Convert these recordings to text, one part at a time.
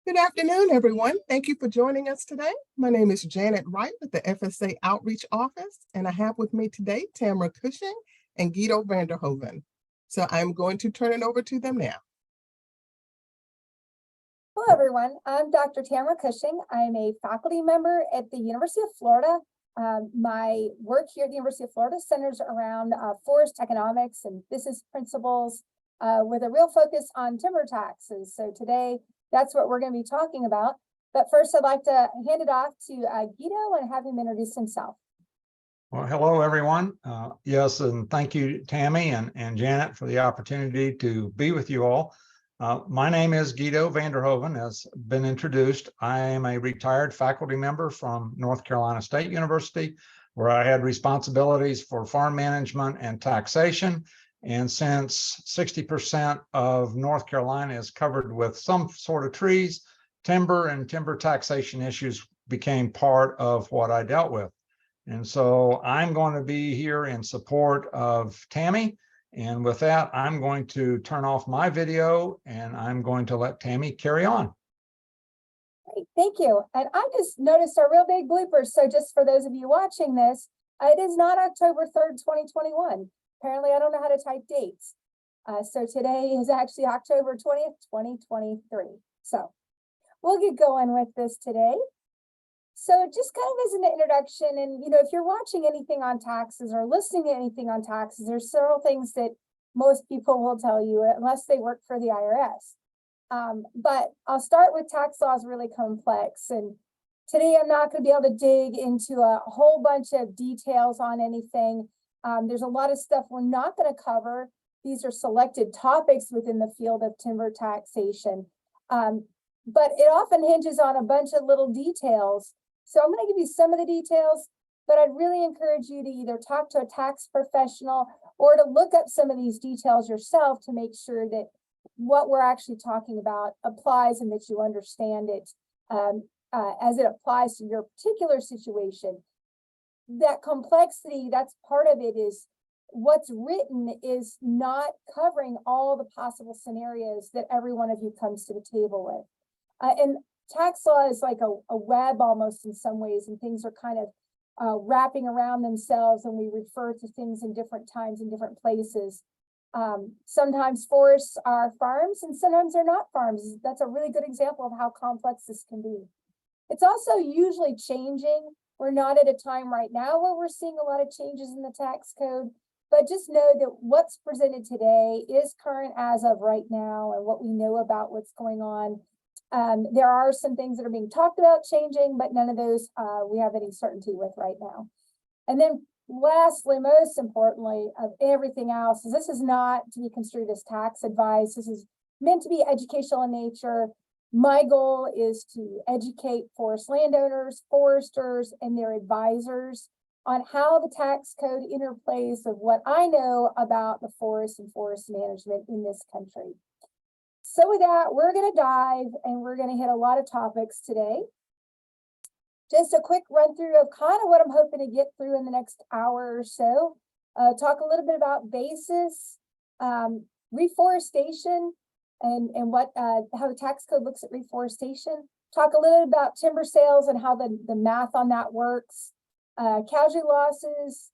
Good afternoon, everyone. Thank you for joining us today. My name is Janet Wright with the FSA Outreach Office, and I have with me today Tamara Cushing and Guido Vanderhoven. So I'm going to turn it over to them now. Hello, everyone. I'm Dr. Tamara Cushing. I'm a faculty member at the University of Florida. My work here at the University of Florida centers around forest economics and business principles with a real focus on timber taxes. So today, that's what we're going to be talking about. But first, I'd like to hand it off to Guido and have him introduce himself. Well, hello, everyone. Yes, and thank you, Tammy and Janet, for the opportunity to be with you all. My name is Guido Vanderhoven, as been introduced. I am a retired faculty member from North Carolina State University, where I had responsibilities for farm management and taxation. And since 60% of North Carolina is covered with some sort of trees, timber and timber taxation issues became part of what I dealt with. And so I'm going to be here in support of Tammy. And with that, I'm going to turn off my video and I'm going to let Tammy carry on. Great, thank you. And I just noticed a real big blooper. So just for those of you watching this, it is not October 3rd, 2021. Apparently, I don't know how to type dates. So today is actually October 20th, 2023. So we'll get going with this today. So just kind of as an introduction, and if you're watching anything on taxes or listening to anything on taxes, there's several things that most people will tell you unless they work for the IRS. But I'll start with tax law is really complex. And today I'm not going to be able to dig into a whole bunch of details on anything. There's a lot of stuff we're not going to cover. These are selected topics within the field of timber taxation. But it often hinges on a bunch of little details. So I'm going to give you some of the details, but I'd really encourage you to either talk to a tax professional or to look up some of these details yourself to make sure that what we're actually talking about applies and that you understand it as it applies to your particular situation. That complexity, that's part of it, is what's written is not covering all the possible scenarios that every one of you comes to the table with. And tax law is like a web almost in some ways, and things are kind of wrapping around themselves, and we refer to things in different times in different places. Sometimes forests are farms and sometimes they're not farms. That's a really good example of how complex this can be. It's also usually changing. We're not at a time right now where we're seeing a lot of changes in the tax code, but just know that what's presented today is current as of right now and what we know about what's going on. There are some things that are being talked about changing, but none of those we have any certainty with right now. And then lastly, most importantly of everything else, is this is not to be construed as tax advice. This is meant to be educational in nature. My goal is to educate forest landowners, foresters, and their advisors on how the tax code interplays with what I know about the forest and forest management in this country. So with that, we're going to dive and we're going to hit a lot of topics today. Just a quick run through of kind of what I'm hoping to get through in the next hour or so. Talk a little bit about basis, reforestation, and what how the tax code looks at reforestation. Talk a little bit about timber sales and how the math on that works. Casualty losses,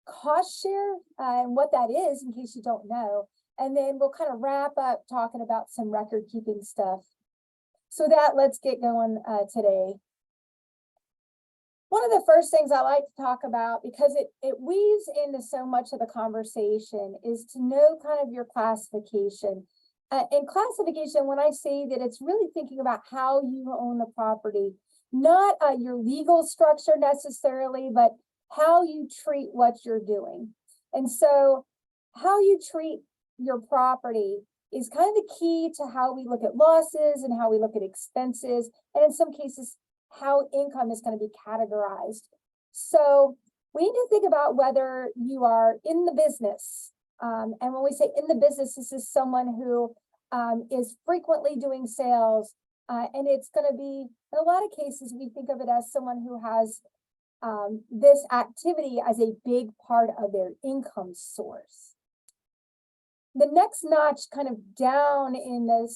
cost share, and what that is in case you don't know. And then we'll kind of wrap up talking about some record keeping stuff. So let's get going today. One of the first things I like to talk about, because it weaves into so much of the conversation, is to know kind of your classification. And classification, when I say that, it's really thinking about how you own the property, not your legal structure necessarily, but how you treat what you're doing. And so how you treat your property is kind of the key to how we look at losses and how we look at expenses, and in some cases, how income is going to be categorized. So we need to think about whether you are in the business. And when we say in the business, this is someone who is frequently doing sales. And it's going to be, in a lot of cases, we think of it as someone who has this activity as a big part of their income source. The next notch kind of down in the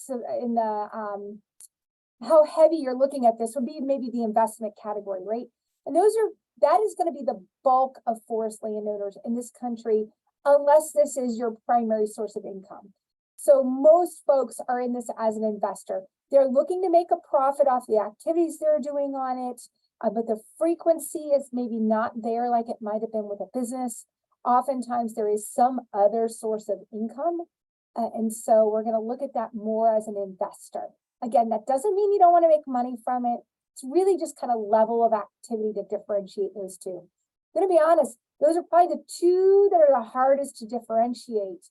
how heavy you're looking at this would be maybe the investment category, right? And that is going to be the bulk of forest landowners in this country, unless this is your primary source of income. So most folks are in this as an investor. They're looking to make a profit off the activities they're doing on it, but the frequency is maybe not there like it might have been with a business. Oftentimes there is some other source of income. And so we're going to look at that more as an investor. Again, that doesn't mean you don't want to make money from it. It's really just kind of level of activity to differentiate those two. I'm going to be honest, those are probably the two that are the hardest to differentiate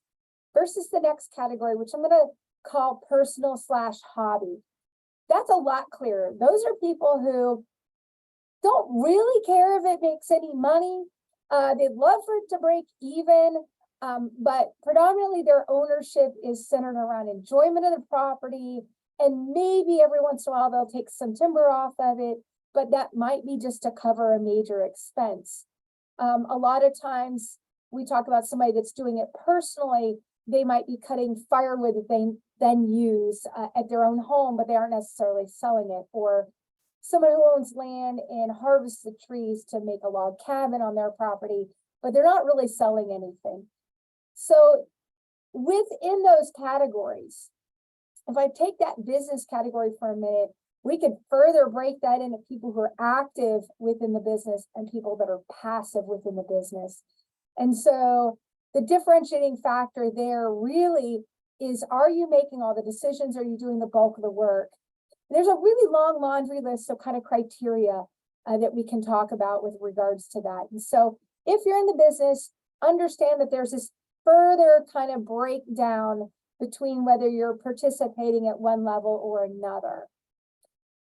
versus the next category, which I'm going to call personal/hobby. That's a lot clearer. Those are people who don't really care if it makes any money. They'd love for it to break even, but predominantly their ownership is centered around enjoyment of the property, and maybe every once in a while they'll take some timber off of it, but that might be just to cover a major expense. A lot of times we talk about somebody that's doing it personally. They might be cutting firewood that they then use at their own home, but they aren't necessarily selling it. Or somebody who owns land and harvests the trees to make a log cabin on their property, but they're not really selling anything. So within those categories, if I take that business category for a minute, we could further break that into people who are active within the business and people that are passive within the business. And so the differentiating factor there really is, are you making all the decisions? Are you doing the bulk of the work? There's a really long laundry list of kind of criteria that we can talk about with regards to that. And so if you're in the business, understand that there's this further kind of breakdown between whether you're participating at one level or another.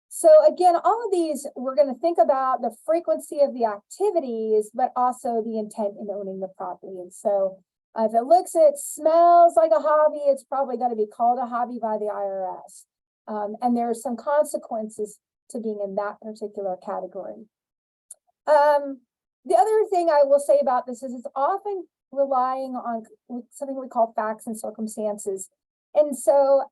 So again, all of these, we're going to think about the frequency of the activities, but also the intent in owning the property. And so if it looks and it smells like a hobby, it's probably going to be called a hobby by the IRS. And there are some consequences to being in that particular category. The other thing I will say about this is it's often relying on something we call facts and circumstances. And so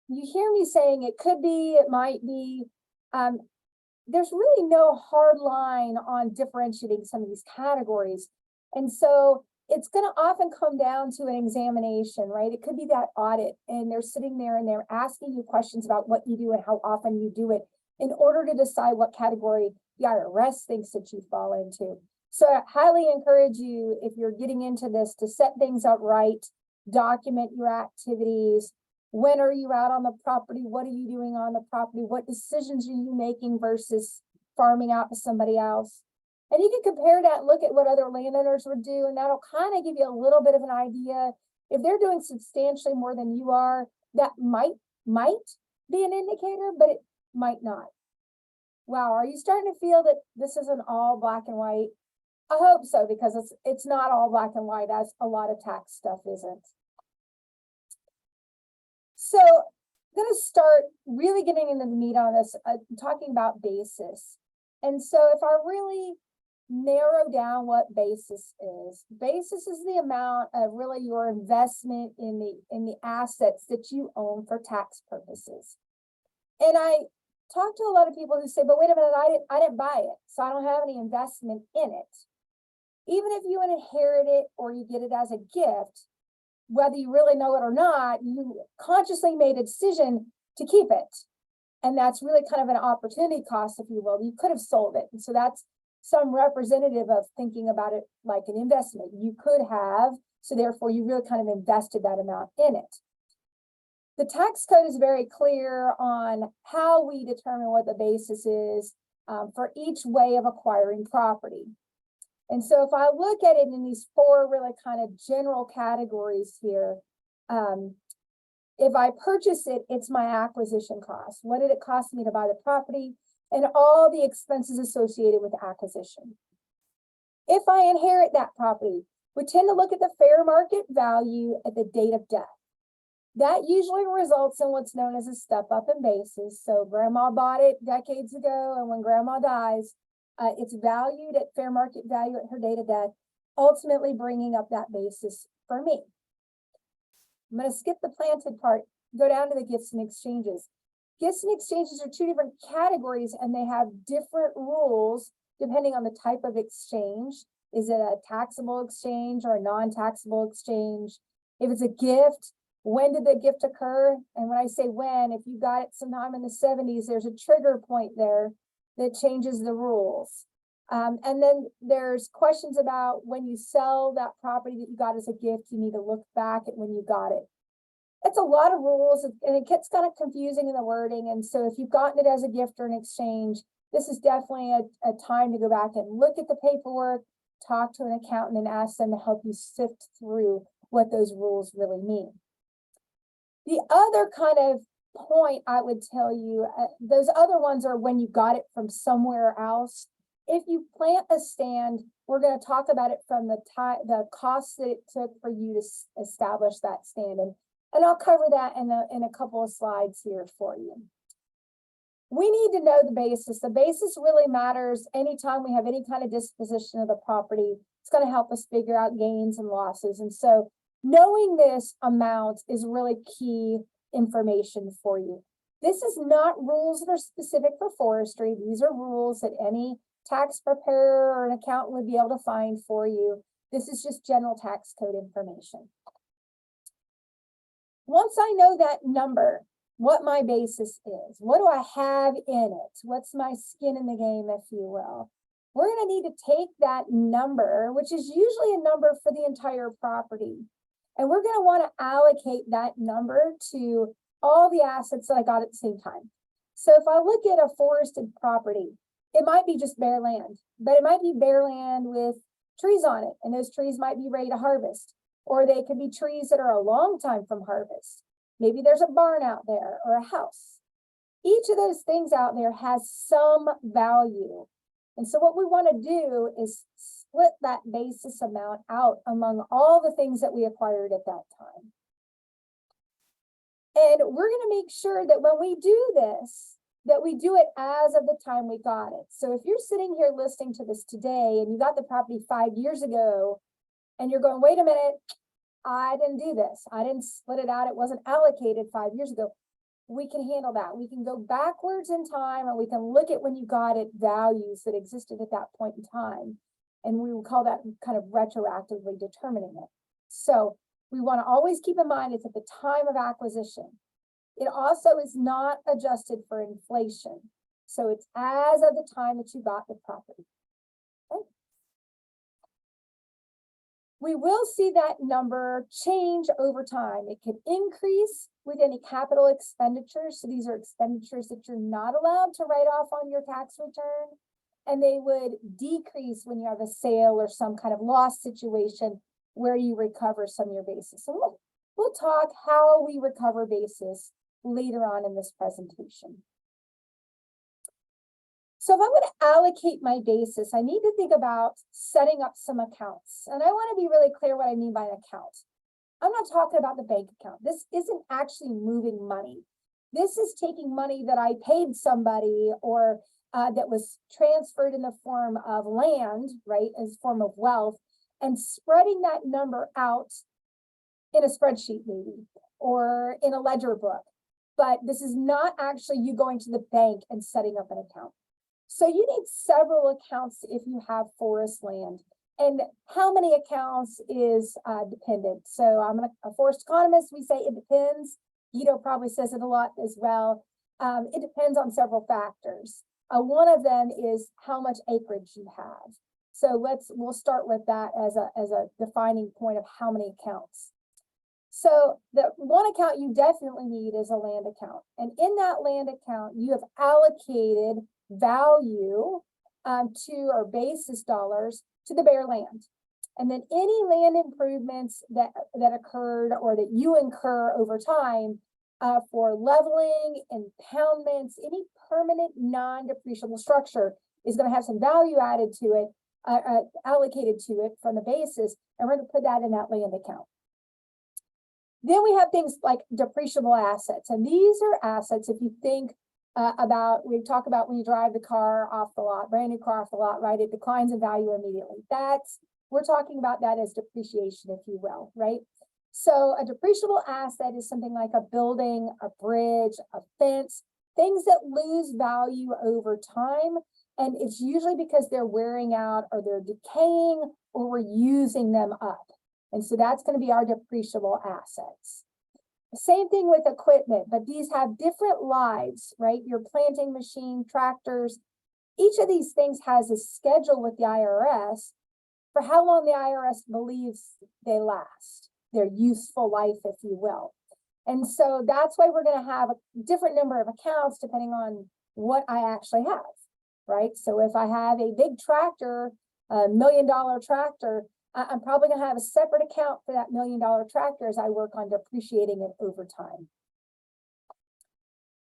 you hear me saying it could be, it might be. There's really no hard line on differentiating some of these categories. And so it's going to often come down to an examination, right? It could be that audit, and they're sitting there and they're asking you questions about what you do and how often you do it in order to decide what category the IRS thinks that you fall into. So I highly encourage you, if you're getting into this, to set things up right, document your activities. When are you out on the property? What are you doing on the property? What decisions are you making versus farming out to somebody else? And you can compare that, look at what other landowners would do, and that'll kind of give you a little bit of an idea. If they're doing substantially more than you are, that might be an indicator, but it might not. Wow, are you starting to feel that this isn't all black and white? I hope so, because it's not all black and white, as a lot of tax stuff isn't. So I'm going to start really getting into the meat on this, talking about basis. And so if I really narrow down what basis is the amount of really your investment in the assets that you own for tax purposes. And I talk to a lot of people who say, but wait a minute, I didn't buy it, so I don't have any investment in it. Even if you inherit it or you get it as a gift, whether you really know it or not, you consciously made a decision to keep it. And that's really kind of an opportunity cost, if you will. You could have sold it. And so that's some representative of thinking about it like an investment. You could have, so therefore you really kind of invested that amount in it. The tax code is very clear on how we determine what the basis is for each way of acquiring property. And so if I look at it in these four really kind of general categories here, if I purchase it, it's my acquisition cost. What did it cost me to buy the property? And all the expenses associated with acquisition. If I inherit that property, we tend to look at the fair market value at the date of death. That usually results in what's known as a step up in basis. So grandma bought it decades ago, and when grandma dies, it's valued at fair market value at her date of death, ultimately bringing up that basis for me. I'm going to skip the planted part, go down to the gifts and exchanges. Gifts and exchanges are two different categories, and they have different rules depending on the type of exchange. Is it a taxable exchange or a non-taxable exchange? If it's a gift, when did the gift occur? And when I say when, if you got it sometime in the 70s, there's a trigger point there that changes the rules. And then there's questions about when you sell that property that you got as a gift, you need to look back at when you got it. It's a lot of rules, and it gets kind of confusing in the wording. And so if you've gotten it as a gift or an exchange, this is definitely a time to go back and look at the paperwork, talk to an accountant and ask them to help you sift through what those rules really mean. The other kind of point I would tell you, those other ones are when you got it from somewhere else. If you plant a stand, we're going to talk about it from the cost that it took for you to establish that stand. And I'll cover that in a couple of slides here for you. We need to know the basis. The basis really matters anytime we have any kind of disposition of the property. It's going to help us figure out gains and losses. And so knowing this amount is really key information for you. This is not rules that are specific for forestry. These are rules that any tax preparer or an accountant would be able to find for you. This is just general tax code information. Once I know that number, what my basis is, what do I have in it? What's my skin in the game, if you will? We're going to need to take that number, which is usually a number for the entire property, and we're going to want to allocate that number to all the assets that I got at the same time. So if I look at a forested property, it might be just bare land, but it might be bare land with trees on it, and those trees might be ready to harvest. Or they could be trees that are a long time from harvest. Maybe there's a barn out there or a house. Each of those things out there has some value. And so what we want to do is split that basis amount out among all the things that we acquired at that time. And we're going to make sure that when we do this, that we do it as of the time we got it. So if you're sitting here listening to this today and you got the property 5 years ago, and you're going, wait a minute, I didn't do this. I didn't split it out. It wasn't allocated 5 years ago. We can handle that. We can go backwards in time, and we can look at when you got it values that existed at that point in time. And we will call that kind of retroactively determining it. So we want to always keep in mind it's at the time of acquisition. It also is not adjusted for inflation. So it's as of the time that you got the property. Okay. We will see that number change over time. It could increase with any capital expenditures. So these are expenditures that you're not allowed to write off on your tax return. And they would decrease when you have a sale or some kind of loss situation where you recover some of your basis. So we'll talk how we recover basis later on in this presentation. So if I'm going to allocate my basis, I need to think about setting up some accounts. And I want to be really clear what I mean by an account. I'm not talking about the bank account. This isn't actually moving money. This is taking money that I paid somebody or that was transferred in the form of land, right, as a form of wealth, and spreading that number out in a spreadsheet maybe, or in a ledger book. But this is not actually you going to the bank and setting up an account. So you need several accounts if you have forest land. And how many accounts is dependent. So I'm a forest economist, we say it depends. Guido probably says it a lot as well. It depends on several factors. One of them is how much acreage you have. So we'll start with that as a defining point of how many accounts. So the one account you definitely need is a land account. And in that land account, you have allocated value or basis dollars to the bare land. And then any land improvements that occurred or that you incur over time for leveling, impoundments, any permanent non-depreciable structure is going to have some value added to it, allocated to it from the basis, and we're going to put that in that land account. Then we have things like depreciable assets, and these are assets, if you think we talk about when you drive the car off the lot, brand new car off the lot, right? It declines in value immediately. We're talking about that as depreciation, if you will, right? So a depreciable asset is something like a building, a bridge, a fence, things that lose value over time. And it's usually because they're wearing out or they're decaying or we're using them up. And so that's going to be our depreciable assets. Same thing with equipment, but these have different lives, right? Your planting machine, tractors, each of these things has a schedule with the IRS for how long the IRS believes they last, their useful life, if you will. And so that's why we're going to have a different number of accounts depending on what I actually have, right? So if I have a big tractor, $1 million tractor, I'm probably going to have a separate account for that $1 million tractor as I work on depreciating it over time.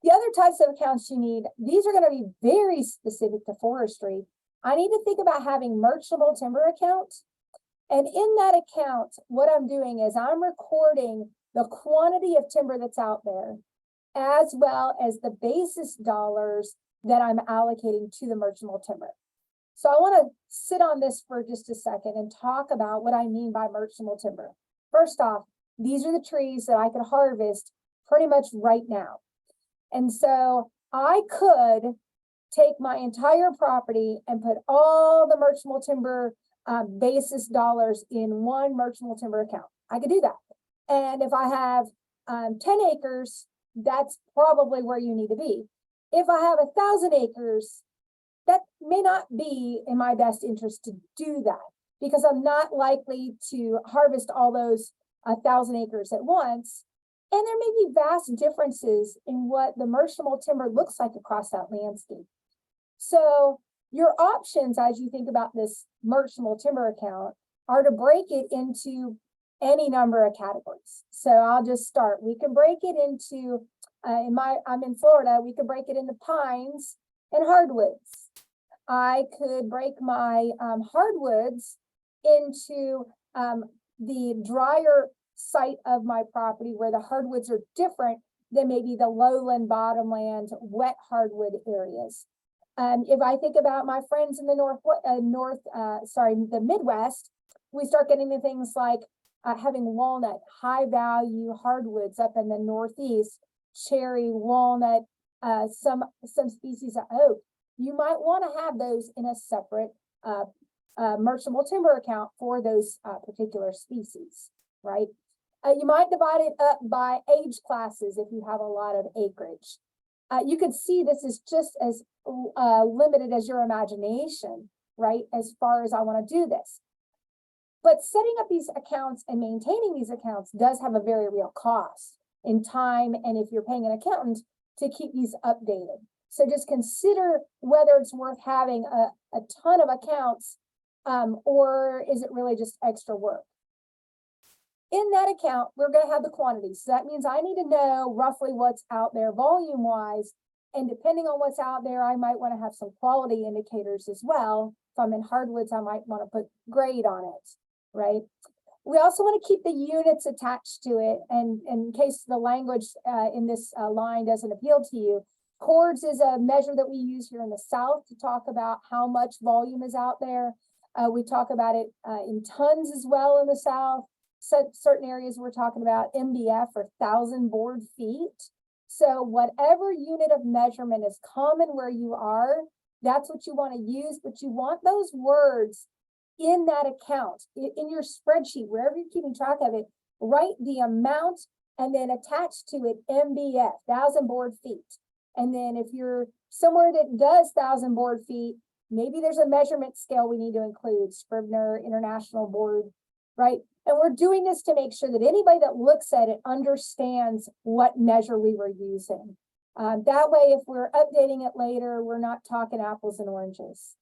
The other types of accounts you need, these are going to be very specific to forestry. I need to think about having merchantable timber account. And in that account, what I'm doing is I'm recording the quantity of timber that's out there, as well as the basis dollars that I'm allocating to the merchantable timber. So I want to sit on this for just a second and talk about what I mean by merchantable timber. First off, these are the trees that I could harvest pretty much right now. And so I could take my entire property and put all the merchantable timber basis dollars in one merchantable timber account. I could do that. And if I have 10 acres, that's probably where you need to be. If I have 1,000 acres, that may not be in my best interest to do that because I'm not likely to harvest all those 1,000 acres at once. And there may be vast differences in what the merchantable timber looks like across that landscape. So your options as you think about this merchantable timber account are to break it into any number of categories. So I'll just start. We can break it into, I'm in Florida, we could break it into pines and hardwoods. I could break my hardwoods into the drier site of my property where the hardwoods are different than maybe the lowland, bottomland, wet hardwood areas. If I think about my friends in the the Midwest, we start getting to things like having walnut, high value hardwoods up in the Northeast, cherry, walnut, some species of oak. You might want to have those in a separate merchantable timber account for those particular species, right? You might divide it up by age classes if you have a lot of acreage. You can see this is just as limited as your imagination, right? As far as I want to do this. But setting up these accounts and maintaining these accounts does have a very real cost in time. And if you're paying an accountant to keep these updated. So just consider whether it's worth having a ton of accounts or is it really just extra work? In that account, we're going to have the quantities. So that means I need to know roughly what's out there volume wise. And depending on what's out there, I might want to have some quality indicators as well. If I'm in hardwoods, I might want to put grade on it, right? We also want to keep the units attached to it. And in case the language in this line doesn't appeal to you, cords is a measure that we use here in the South to talk about how much volume is out there. We talk about it in tons as well in the South. So certain areas we're talking about MBF or 1,000 board feet. So whatever unit of measurement is common where you are, that's what you want to use, but you want those words in that account, in your spreadsheet, wherever you're keeping track of it, write the amount and then attach to it MBF, 1,000 board feet. And then if you're somewhere that does 1,000 board feet, maybe there's a measurement scale we need to include, Scribner, International Board, right? And we're doing this to make sure that anybody that looks at it understands what measure we were using. That way, if we're updating it later, we're not talking apples and oranges.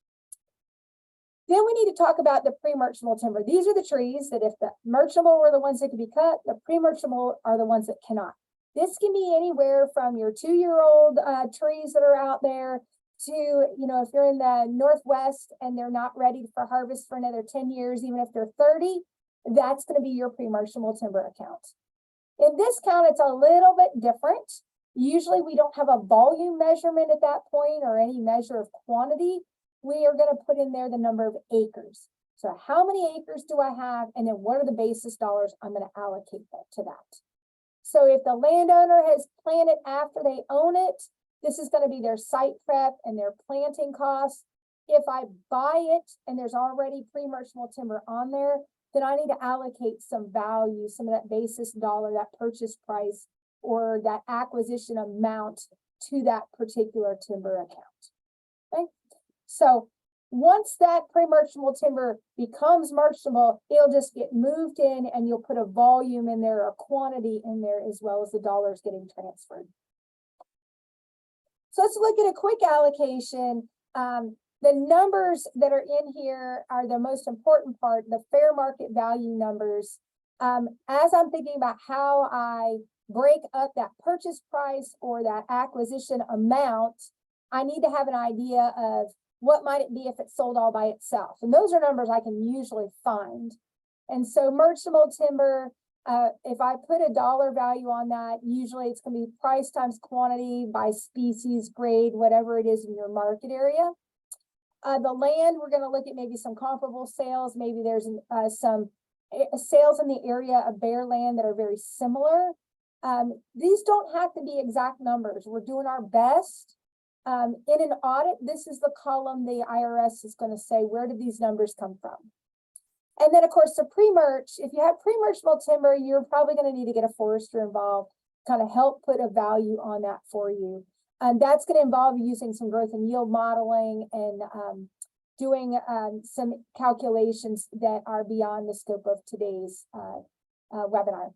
Then we need to talk about the pre-merchantable timber. These are the trees that if the merchantable were the ones that could be cut, the pre-merchantable are the ones that cannot. This can be anywhere from your 2-year-old trees that are out there to, if you're in the Northwest and they're not ready for harvest for another 10 years, even if they're 30, that's going to be your pre-merchantable timber account. In this count, it's a little bit different. Usually we don't have a volume measurement at that point or any measure of quantity. We are going to put in there the number of acres. So how many acres do I have? And then what are the basis dollars I'm going to allocate to that? So if the landowner has planted after they own it, This is going to be their site prep and their planting costs. If I buy it and there's already pre-merchantable timber on there, then I need to allocate some value, some of that basis dollar, that purchase price, or that acquisition amount to that particular timber account. Okay, so once that pre-merchantable timber becomes merchantable, it'll just get moved in and you'll put a volume in there, a quantity in there, as well as the dollars getting transferred. So let's look at a quick allocation. The numbers that are in here are the most important part, the fair market value numbers. As I'm thinking about how I break up that purchase price or that acquisition amount, I need to have an idea of what might it be if it's sold all by itself. And those are numbers I can usually find. And so merchantable timber, if I put a dollar value on that, usually it's going to be price times quantity by species, grade, whatever it is in your market area. The land, we're going to look at maybe some comparable sales. Maybe there's some sales in the area of bare land that are very similar. These don't have to be exact numbers. We're doing our best. In an audit, this is the column the IRS is going to say, where did these numbers come from? And then, of course, the pre-merch, if you have pre-merchable timber, you're probably going to need to get a forester involved, kind of help put a value on that for you. And that's going to involve using some growth and yield modeling and doing some calculations that are beyond the scope of today's webinar.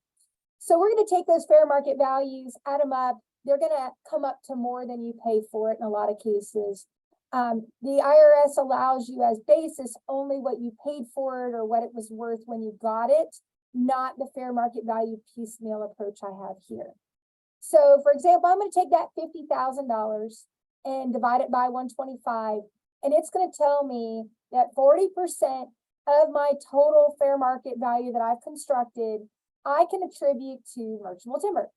So we're going to take those fair market values, add them up. They're going to come up to more than you pay for it in a lot of cases. The IRS allows you as basis only what you paid for it or what it was worth when you got it, not the fair market value piecemeal approach I have here. So for example, I'm going to take that $50,000 and divide it by 125, and it's going to tell me that 40% of my total fair market value that I've constructed, I can attribute to merchantable timber.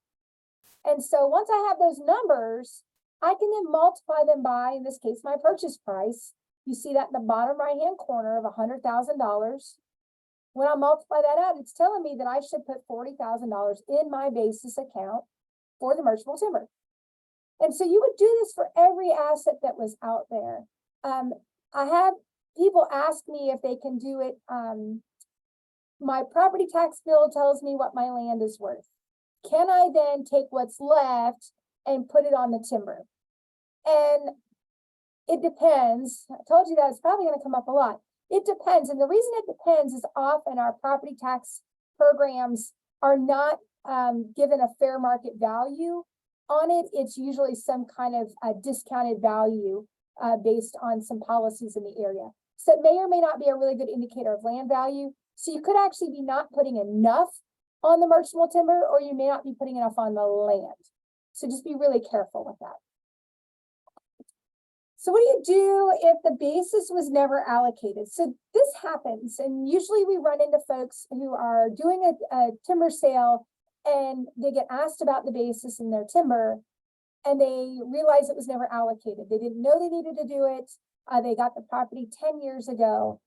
And so once I have those numbers, I can then multiply them by, in this case, my purchase price. You see that in the bottom right-hand corner of $100,000. When I multiply that out, it's telling me that I should put $40,000 in my basis account for the merchantable timber. And so you would do this for every asset that was out there. I have people ask me if they can do it. My property tax bill tells me what my land is worth. Can I then take what's left and put it on the timber? And it depends. I told you that it's probably going to come up a lot. It depends. And the reason it depends is often our property tax programs are not given a fair market value on it. It's usually some kind of a discounted value based on some policies in the area. So it may or may not be a really good indicator of land value. So you could actually be not putting enough on the merchantable timber, or you may not be putting enough on the land. So just be really careful with that. So what do you do if the basis was never allocated? So this happens, and usually we run into folks who are doing a timber sale and they get asked about the basis in their timber and they realize it was never allocated. They didn't know they needed to do it. They got the property 10 years ago.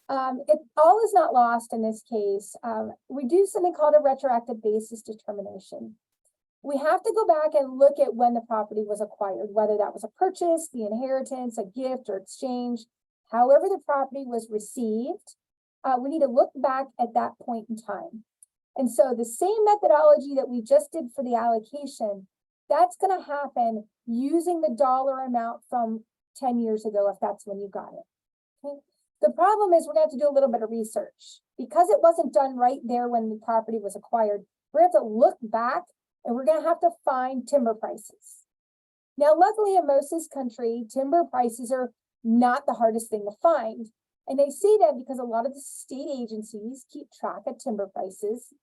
It all is not lost in this case. We do something called a retroactive basis determination. We have to go back and look at when the property was acquired, whether that was a purchase, the inheritance, a gift, or exchange. However the property was received, we need to look back at that point in time. And so the same methodology that we just did for the allocation, that's going to happen using the dollar amount from 10 years ago, if that's when you got it. Okay. The problem is we're going to have to do a little bit of research. Because it wasn't done right there when the property was acquired, we're going to have to look back and we're going to have to find timber prices. Now, luckily in most of this country, timber prices are not the hardest thing to find. And they say that because a lot of the state agencies keep track of timber prices.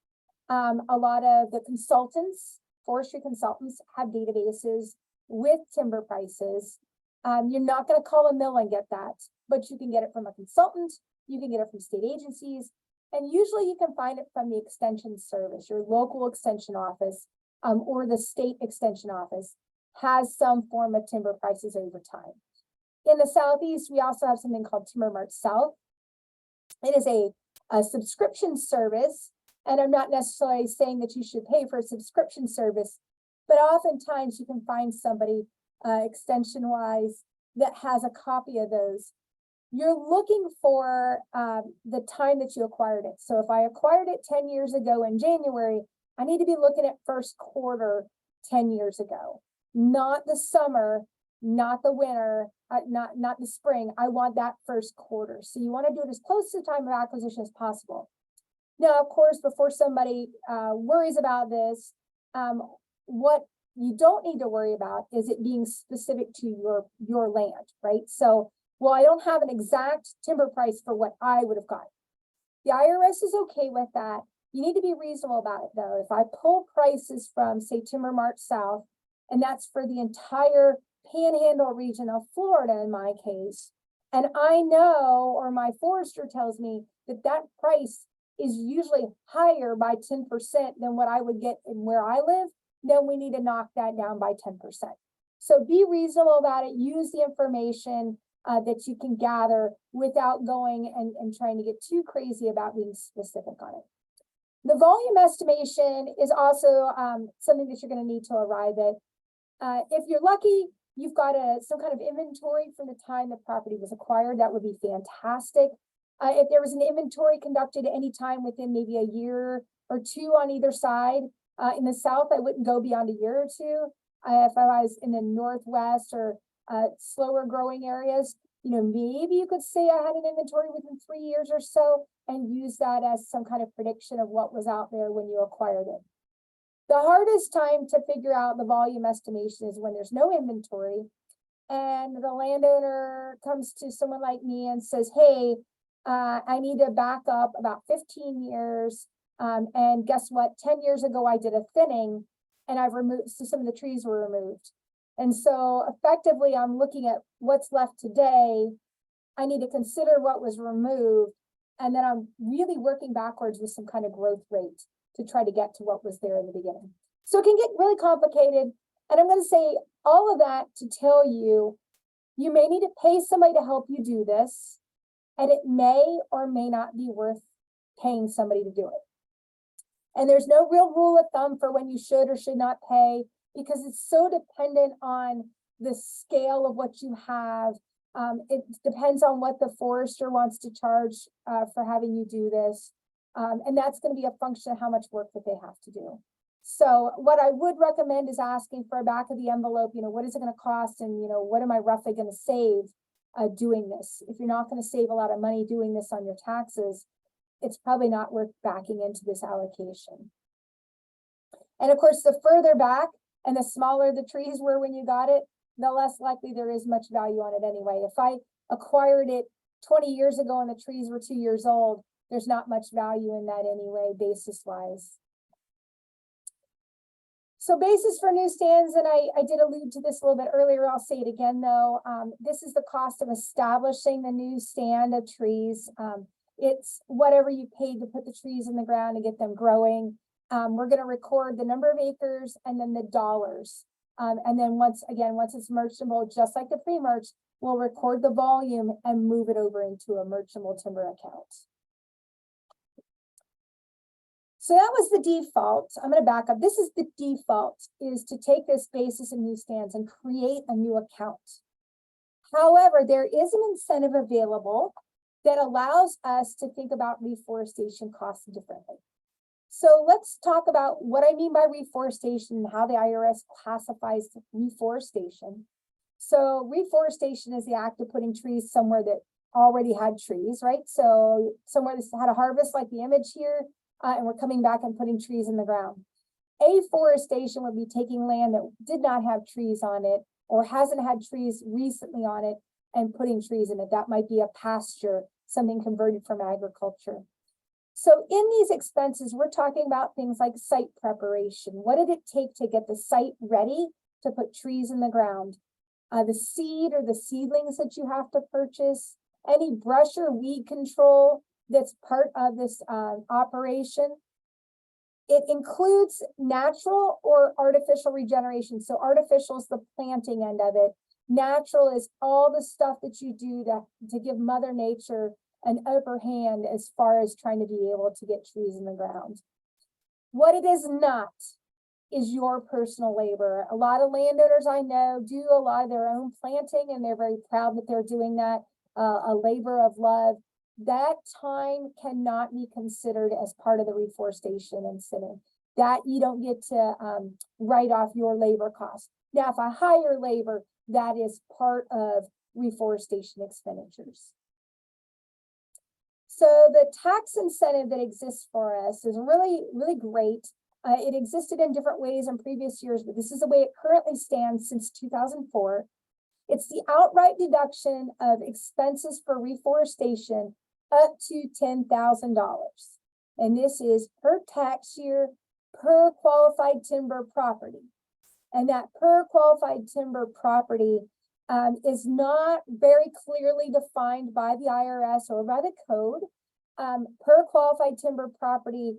A lot of the consultants, forestry consultants, have databases with timber prices. You're not going to call a mill and get that, but you can get it from a consultant, you can get it from state agencies, and usually you can find it from the extension service. Your local extension office or the state extension office has some form of timber prices over time. In the Southeast, we also have something called Timber Mart South. It is a subscription service, and I'm not necessarily saying that you should pay for a subscription service, but oftentimes you can find somebody extension wise, that has a copy of those. You're looking for the time that you acquired it. So if I acquired it 10 years ago in January, I need to be looking at first quarter 10 years ago, not the summer, not the winter, not the spring. I want that first quarter. So you want to do it as close to the time of acquisition as possible. Now, of course, before somebody worries about this, what you don't need to worry about is it being specific to your land, right? So, well, I don't have an exact timber price for what I would have got. The IRS is okay with that. You need to be reasonable about it, though. If I pull prices from, say, Timber Mart South, and that's for the entire Panhandle region of Florida in my case, and I know, or my forester tells me that that price is usually higher by 10% than what I would get in where I live, then we need to knock that down by 10%. So be reasonable about it. Use the information that you can gather without going and trying to get too crazy about being specific on it. The volume estimation is also something that you're going to need to arrive at. If you're lucky, you've got some kind of inventory from the time the property was acquired. That would be fantastic. If there was an inventory conducted at any time within maybe a year or two on either side, in the South, I wouldn't go beyond a year or two. If I was in the Northwest or slower growing areas, maybe you could say I had an inventory within 3 years or so and use that as some kind of prediction of what was out there when you acquired it. The hardest time to figure out the volume estimation is when there's no inventory and the landowner comes to someone like me and says, hey, I need to back up about 15 years. And guess what? 10 years ago, I did a thinning and I've removed, so some of the trees were removed. And so effectively, I'm looking at what's left today. I need to consider what was removed. And then I'm really working backwards with some kind of growth rate to try to get to what was there in the beginning. So it can get really complicated. And I'm going to say all of that to tell you, you may need to pay somebody to help you do this. And it may or may not be worth paying somebody to do it. And there's no real rule of thumb for when you should or should not pay, because it's so dependent on the scale of what you have. It depends on what the forester wants to charge for having you do this. And that's going to be a function of how much work that they have to do. So what I would recommend is asking for a back of the envelope, what is it going to cost? And, what am I roughly going to save doing this? If you're not going to save a lot of money doing this on your taxes, it's probably not worth backing into this allocation. And of course, the further back and the smaller the trees were when you got it, the less likely there is much value on it anyway. If I acquired it 20 years ago and the trees were 2 years old, there's not much value in that anyway, basis wise. So basis for new stands, and I did allude to this a little bit earlier, I'll say it again though. This is the cost of establishing the new stand of trees. It's whatever you paid to put the trees in the ground and get them growing. We're going to record the number of acres and then the dollars. And then once it's merchantable, just like the pre-merch, we'll record the volume and move it over into a merchantable timber account. So that was the default. I'm going to back up. This is the default, is to take this basis of new stands and create a new account. However, there is an incentive available that allows us to think about reforestation costs differently. So let's talk about what I mean by reforestation and how the IRS classifies reforestation. So reforestation is the act of putting trees somewhere that already had trees, right? So somewhere that's had a harvest like the image here, and we're coming back and putting trees in the ground. Afforestation would be taking land that did not have trees on it or hasn't had trees recently on it and putting trees in it. That might be a pasture, something converted from agriculture. So in these expenses, we're talking about things like site preparation. What did it take to get the site ready to put trees in the ground? The seed or the seedlings that you have to purchase, any brush or weed control that's part of this operation. It includes natural or artificial regeneration. So artificial is the planting end of it. Natural is all the stuff that you do to give Mother Nature an upper hand as far as trying to be able to get trees in the ground. What it is not is your personal labor. A lot of landowners I know do a lot of their own planting, and they're very proud that they're doing that, a labor of love. That time cannot be considered as part of the reforestation incentive. That you don't get to write off your labor costs. Now, if I hire labor, that is part of reforestation expenditures. So the tax incentive that exists for us is really, really great. It existed in different ways in previous years, but this is the way it currently stands since 2004. It's the outright deduction of expenses for reforestation up to $10,000. And this is per tax year, per qualified timber property. And that per qualified timber property is not very clearly defined by the IRS or by the code. Per qualified timber property,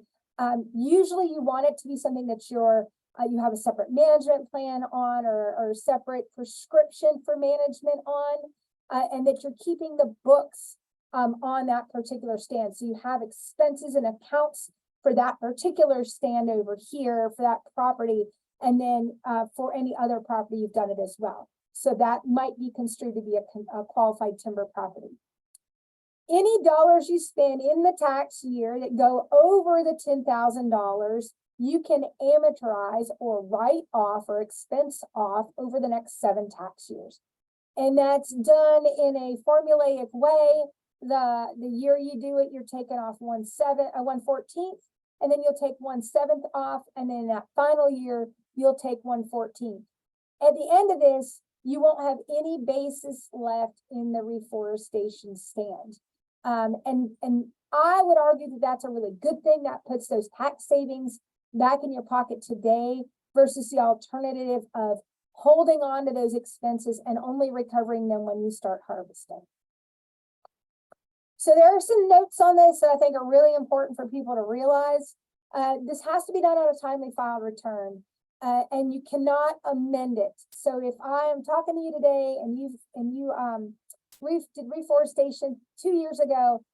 usually you want it to be something that you have a separate management plan on, or separate prescription for management on, and that you're keeping the books on that particular stand. So you have expenses and accounts for that particular stand over here for that property, and then for any other property you've done it as well. So that might be construed to be a qualified timber property. Any dollars you spend in the tax year that go over the $10,000, you can amortize or write off or expense off over the next 7 tax years. And that's done in a formulaic way. The year you do it, you're taking off 1/14th, and then you'll take 1/7 off, and then that final year, you'll take 1/14th. At the end of this, you won't have any basis left in the reforestation stand. And I would argue that that's a really good thing. That puts those tax savings back in your pocket today versus the alternative of holding on to those expenses and only recovering them when you start harvesting. So there are some notes on this that I think are really important for people to realize. This has to be done on a timely filed return, and you cannot amend it. So if I am talking to you today and you did reforestation 2 years ago,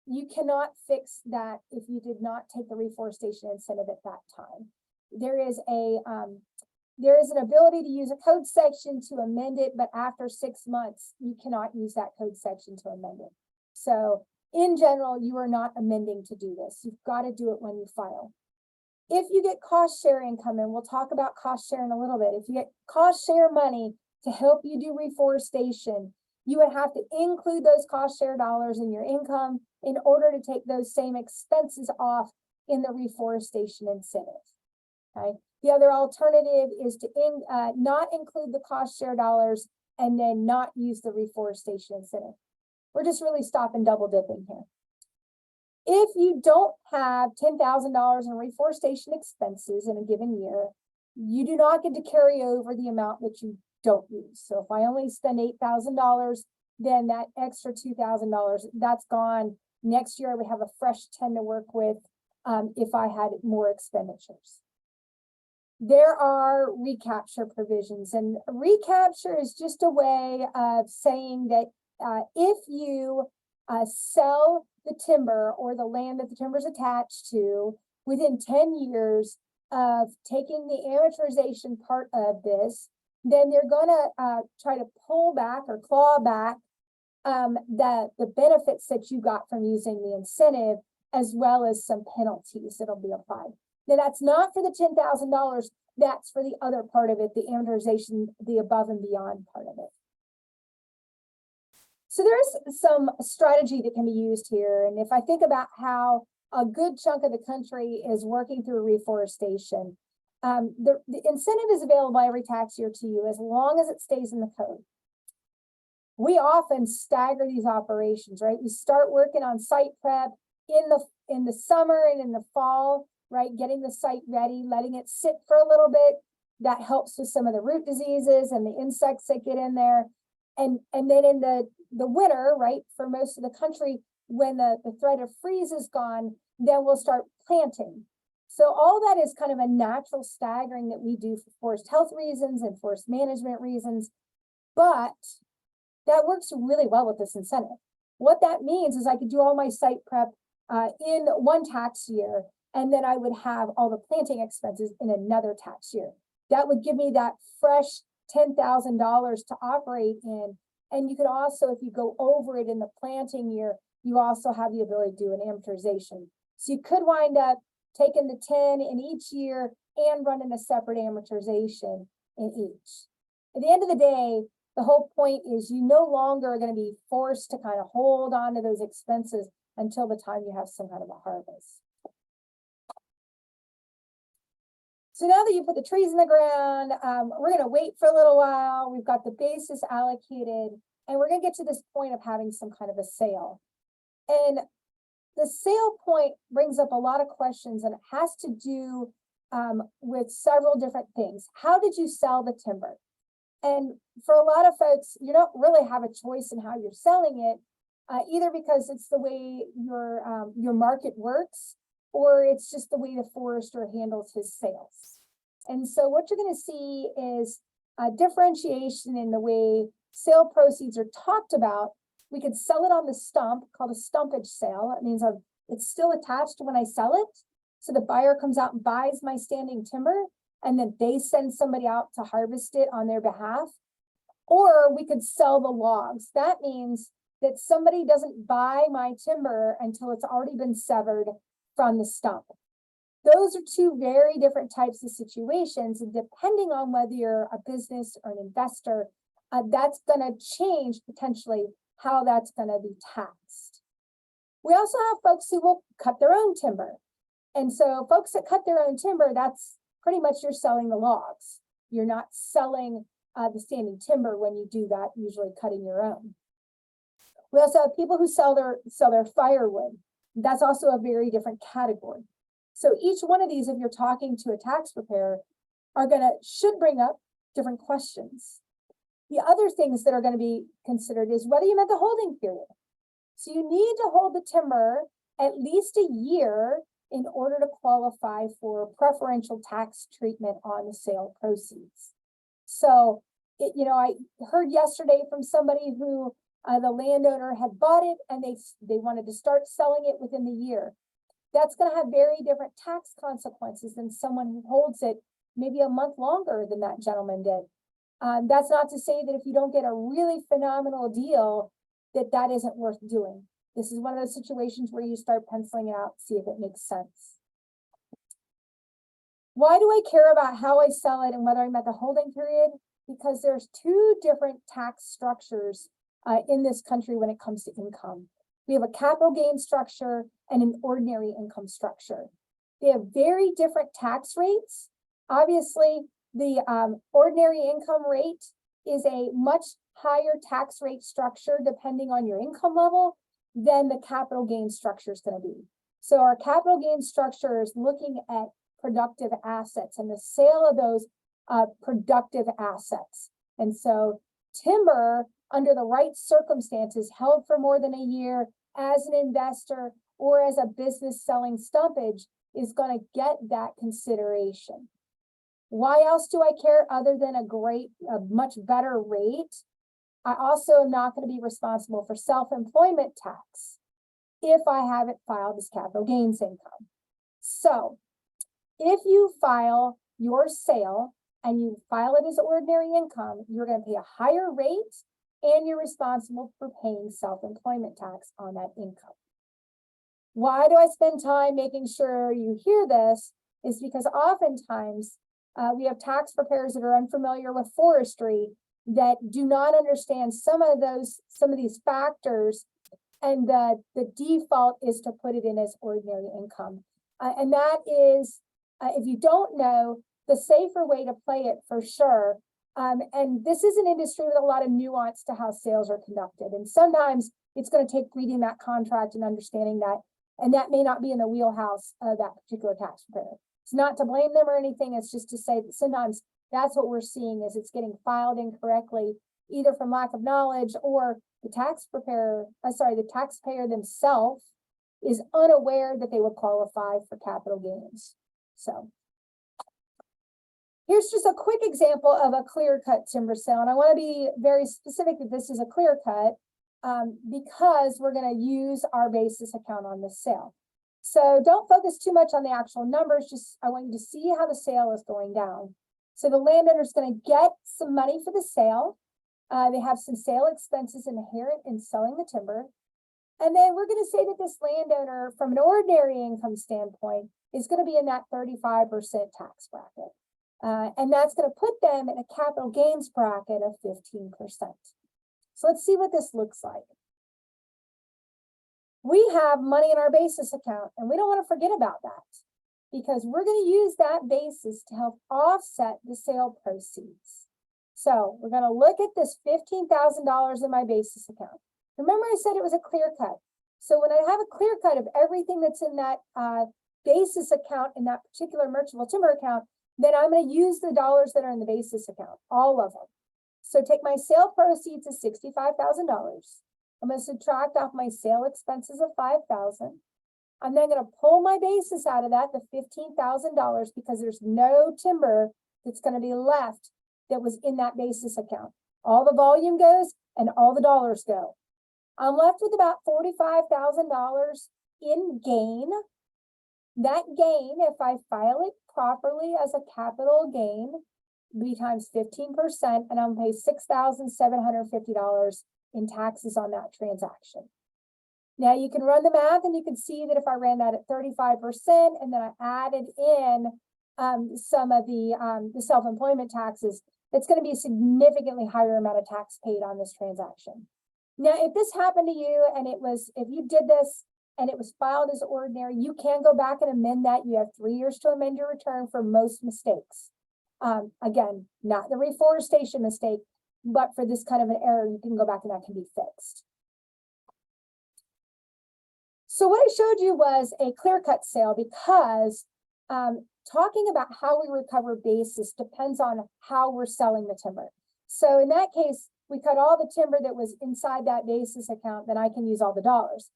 you cannot fix that if you did not take the reforestation incentive at that time. There is an ability to use a code section to amend it, but after 6 months, you cannot use that code section to amend it. So in general, you are not amending to do this. You've got to do it when you file. If you get cost share income, and we'll talk about cost share in a little bit, if you get cost share money to help you do reforestation, you would have to include those cost share dollars in your income in order to take those same expenses off in the reforestation incentive. Okay. The other alternative is to not include the cost share dollars and then not use the reforestation incentive. We're just really stopping double dipping here. If you don't have $10,000 in reforestation expenses in a given year, you do not get to carry over the amount that you don't use. So if I only spend $8,000, then that extra $2,000, that's gone. Next year, I would have a fresh 10 to work with if I had more expenditures. There are recapture provisions, and recapture is just a way of saying that if you sell the timber or the land that the timber is attached to within 10 years of taking the amortization part of this, then they're going to try to pull back or claw back the benefits that you got from using the incentive, as well as some penalties that'll be applied. Now, that's not for the $10,000. That's for the other part of it, the amortization, the above and beyond part of it. So there's some strategy that can be used here. And if I think about how a good chunk of the country is working through reforestation, the incentive is available every tax year to you as long as it stays in the code. We often stagger these operations, right? We start working on site prep in the summer and in the fall, right? Getting the site ready, letting it sit for a little bit. That helps with some of the root diseases and the insects that get in there. And then in the winter, right, for most of the country, when the threat of freeze is gone, then we'll start planting. So all that is kind of a natural staggering that we do for forest health reasons and forest management reasons, but that works really well with this incentive. What that means is I could do all my site prep in one tax year, And then I would have all the planting expenses in another tax year. That would give me that fresh $10,000 to operate in. And you could also, if you go over it in the planting year, you also have the ability to do an amortization. So you could wind up taking the 10 in each year and running a separate amortization in each. At the end of the day, the whole point is you no longer are going to be forced to kind of hold on to those expenses until the time you have some kind of a harvest. So now that you put the trees in the ground, we're going to wait for a little while. We've got the basis allocated, and we're going to get to this point of having some kind of a sale. And the sale point brings up a lot of questions, and it has to do with several different things. How did you sell the timber? And for a lot of folks, you don't really have a choice in how you're selling it, either because it's the way your market works, or it's just the way the forester handles his sales. And so what you're going to see is a differentiation in the way sale proceeds are talked about. We could sell it on the stump, called a stumpage sale. That means it's still attached when I sell it. So the buyer comes out and buys my standing timber, and then they send somebody out to harvest it on their behalf. Or we could sell the logs. That means that somebody doesn't buy my timber until it's already been severed from the stump. Those are two very different types of situations, and depending on whether you're a business or an investor, that's going to change potentially how that's going to be taxed. We also have folks who will cut their own timber. And so folks that cut their own timber, that's pretty much you're selling the logs. You're not selling the standing timber when you do that, usually cutting your own. We also have people who sell their firewood. That's also a very different category. So each one of these, if you're talking to a tax preparer, should bring up different questions. The other things that are going to be considered is whether you met the holding period. So you need to hold the timber at least a year in order to qualify for preferential tax treatment on the sale proceeds. So, I heard yesterday from somebody who the landowner had bought it and they wanted to start selling it within the year. That's going to have very different tax consequences than someone who holds it maybe a month longer than that gentleman did. That's not to say that if you don't get a really phenomenal deal, that isn't worth doing. This is one of those situations where you start penciling it out, see if it makes sense. Why do I care about how I sell it and whether I'm at the holding period? Because there's two different tax structures in this country when it comes to income. We have a capital gain structure and an ordinary income structure. They have very different tax rates. Obviously, the ordinary income rate is a much higher tax rate structure depending on your income level than the capital gain structure is going to be. So our capital gain structure is looking at productive assets and the sale of those productive assets. And so timber, under the right circumstances, held for more than a year as an investor or as a business selling stumpage, is going to get that consideration. Why else do I care other than a much better rate? I also am not going to be responsible for self-employment tax if I haven't filed as capital gains income. So if you file your sale and you file it as ordinary income, you're going to pay a higher rate and you're responsible for paying self-employment tax on that income. Why do I spend time making sure you hear this? Is because oftentimes we have tax preparers that are unfamiliar with forestry that do not understand some of these factors, and the default is to put it in as ordinary income. And that is, if you don't know, the safer way to play it for sure. And this is an industry with a lot of nuance to how sales are conducted. And sometimes it's going to take reading that contract and understanding that, and that may not be in the wheelhouse of that particular tax preparer. It's not to blame them or anything. It's just to say that sometimes that's what we're seeing is it's getting filed incorrectly, either from lack of knowledge or the taxpayer themselves is unaware that they would qualify for capital gains. So here's just a quick example of a clear-cut timber sale. And I want to be very specific that this is a clear cut because we're going to use our basis account on this sale. So don't focus too much on the actual numbers, just I want you to see how the sale is going down. So the landowner is going to get some money for the sale. They have some sale expenses inherent in selling the timber. And then we're going to say that this landowner, from an ordinary income standpoint, is going to be in that 35% tax bracket. And that's going to put them in a capital gains bracket of 15%. So let's see what this looks like. We have money in our basis account, and we don't want to forget about that because we're going to use that basis to help offset the sale proceeds. So we're going to look at this $15,000 in my basis account. Remember I said it was a clear cut. So when I have a clear cut of everything that's in that basis account in that particular merchantable timber account, then I'm going to use the dollars that are in the basis account, all of them. So take my sale proceeds of $65,000. I'm going to subtract off my sale expenses of $5,000. I'm then going to pull my basis out of that, the $15,000, because there's no timber that's going to be left that was in that basis account. All the volume goes and all the dollars go. I'm left with about $45,000 in gain. That gain, if I file it properly as a capital gain, be times 15%, and I'm going to pay $6,750 in taxes on that transaction. Now you can run the math and you can see that if I ran that at 35% and then I added in some of the self-employment taxes, it's going to be a significantly higher amount of tax paid on this transaction. Now, if this happened to you and if you did this and it was filed as ordinary, you can go back and amend that. You have 3 years to amend your return for most mistakes. Again, not the reforestation mistake, but for this kind of an error, you can go back and that can be fixed. So what I showed you was a clear-cut sale because talking about how we recover basis depends on how we're selling the timber. So in that case, we cut all the timber that was inside that basis account, then I can use all the dollars.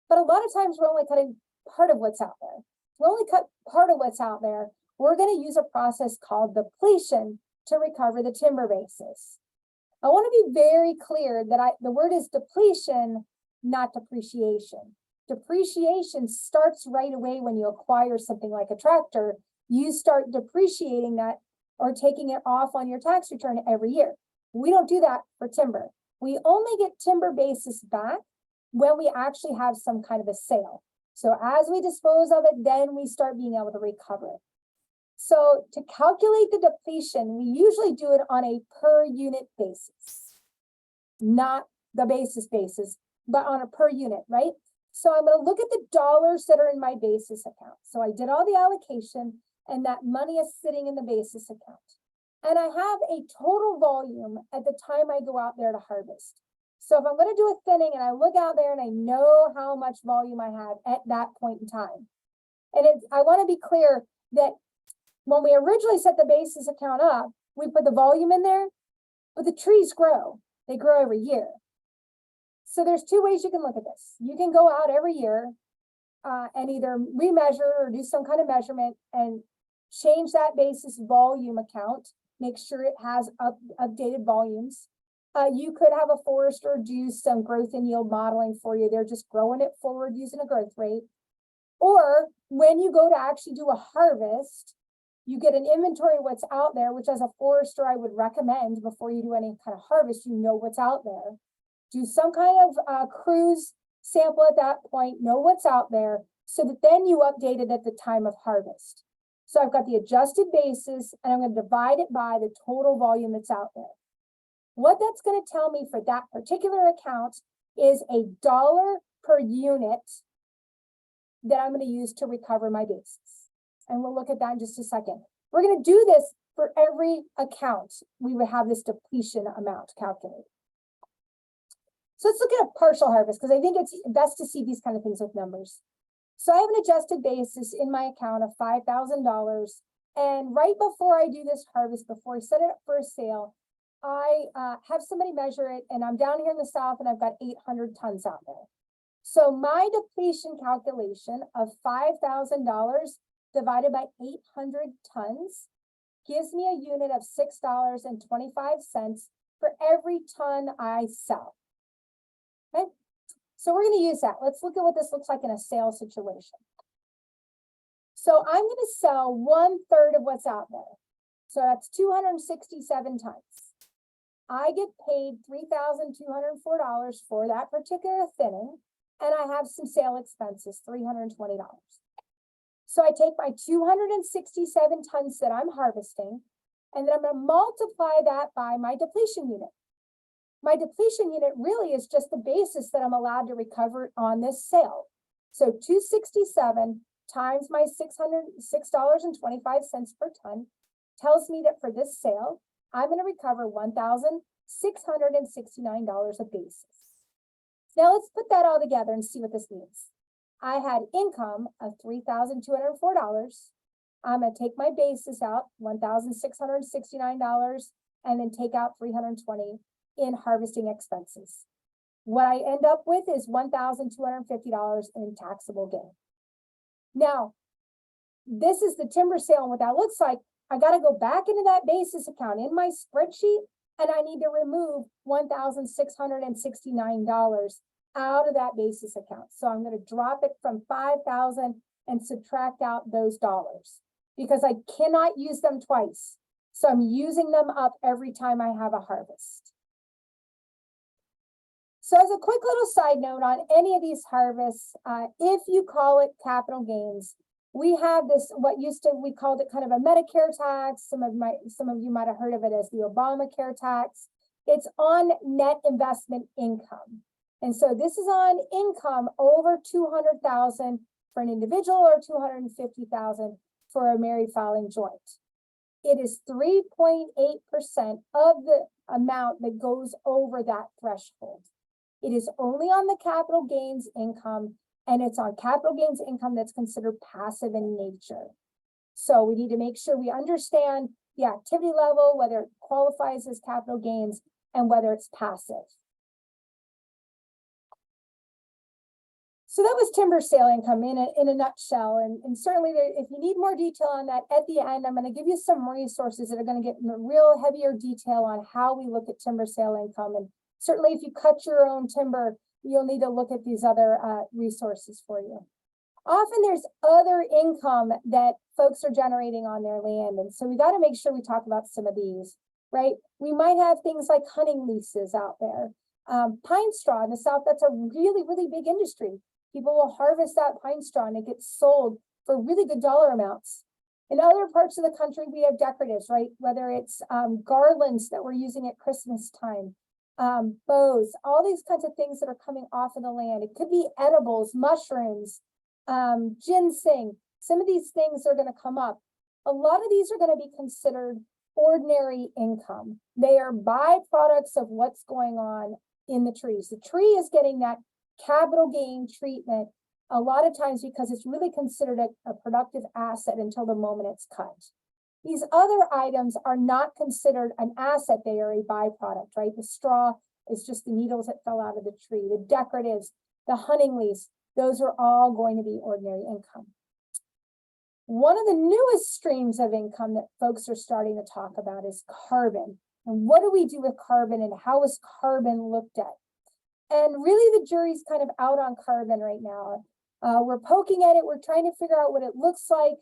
But a lot of times we're only cutting part of what's out there. We're only cut part of what's out there. We're going to use a process called depletion to recover the timber basis. I want to be very clear that the word is depletion, not depreciation. Depreciation starts right away when you acquire something like a tractor. You start depreciating that or taking it off on your tax return every year. We don't do that for timber. We only get timber basis back when we actually have some kind of a sale. So as we dispose of it, then we start being able to recover it. So to calculate the depletion, we usually do it on a per unit basis, not the basis, but on a per unit, right? So I'm going to look at the dollars that are in my basis account. So I did all the allocation and that money is sitting in the basis account. And I have a total volume at the time I go out there to harvest. So if I'm going to do a thinning and I look out there and I know how much volume I have at that point in time. And I want to be clear that when we originally set the basis account up, we put the volume in there, but the trees grow. They grow every year. So there's 2 ways you can look at this. You can go out every year and either remeasure or do some kind of measurement and change that basis volume account, make sure it has updated volumes. You could have a forester do some growth and yield modeling for you. They're just growing it forward using a growth rate. Or when you go to actually do a harvest, you get an inventory of what's out there, which as a forester, I would recommend before you do any kind of harvest, you know what's out there. Do some kind of cruise sample at that point, know what's out there, so that then you update it at the time of harvest. So I've got the adjusted basis, and I'm going to divide it by the total volume that's out there. What that's going to tell me for that particular account is $1 per unit that I'm going to use to recover my basis. And we'll look at that in just a second. We're going to do this for every account. We would have this depletion amount calculated. So let's look at a partial harvest because I think it's best to see these kind of things with numbers. So I have an adjusted basis in my account of $5,000. And right before I do this harvest, before I set it up for a sale, I have somebody measure it, and I'm down here in the south and I've got 800 tons out there. So my depletion calculation of $5,000 divided by 800 tons gives me a unit of $6.25 for every ton I sell. Okay, so we're going to use that. Let's look at what this looks like in a sales situation. So I'm going to sell 1/3 of what's out there. So that's 267 tons. I get paid $3,204 for that particular thinning, and I have some sale expenses, $320. So I take my 267 tons that I'm harvesting, and then I'm going to multiply that by my depletion unit. My depletion unit really is just the basis that I'm allowed to recover on this sale. So 267 times my $606.25 per ton tells me that for this sale, I'm going to recover $1,669 a basis. Now let's put that all together and see what this means. I had income of $3,204. I'm going to take my basis out, $1,669, and then take out $320 in harvesting expenses. What I end up with is $1,250 in taxable gain. Now, this is the timber sale, and what that looks like. I got to go back into that basis account in my spreadsheet, and I need to remove $1,669 out of that basis account. So I'm going to drop it from 5,000 and subtract out those dollars because I cannot use them twice. So I'm using them up every time I have a harvest. So as a quick little side note on any of these harvests, if you call it capital gains, we have this, we called it kind of a Medicare tax. Some of you might have heard of it as the Obamacare tax. It's on net investment income. And so this is on income over 200,000 for an individual or 250,000 for a married filing joint. It is 3.8% of the amount that goes over that threshold. It is only on the capital gains income, and it's on capital gains income that's considered passive in nature. So we need to make sure we understand the activity level, whether it qualifies as capital gains and whether it's passive. So that was timber sale income in a nutshell. And certainly if you need more detail on that at the end, I'm going to give you some resources that are going to get real heavier detail on how we look at timber sale income. And certainly if you cut your own timber, you'll need to look at these other resources for you. Often there's other income that folks are generating on their land. And so we got to make sure we talk about some of these, right? We might have things like hunting leases out there. Pine straw in the South, that's a really, really big industry. People will harvest that pine straw and it gets sold for really good dollar amounts. In other parts of the country, we have decoratives, right? Whether it's garlands that we're using at Christmas time, bows, all these kinds of things that are coming off of the land. It could be edibles, mushrooms, ginseng. Some of these things are going to come up. A lot of these are going to be considered ordinary income. They are byproducts of what's going on in the trees. The tree is getting that capital gain treatment a lot of times because it's really considered a productive asset until the moment it's cut. These other items are not considered an asset. They are a byproduct, right? The straw is just the needles that fell out of the tree. The decoratives, the hunting lease, those are all going to be ordinary income. One of the newest streams of income that folks are starting to talk about is carbon. And what do we do with carbon and how is carbon looked at? And really the jury's kind of out on carbon right now. We're poking at it. We're trying to figure out what it looks like.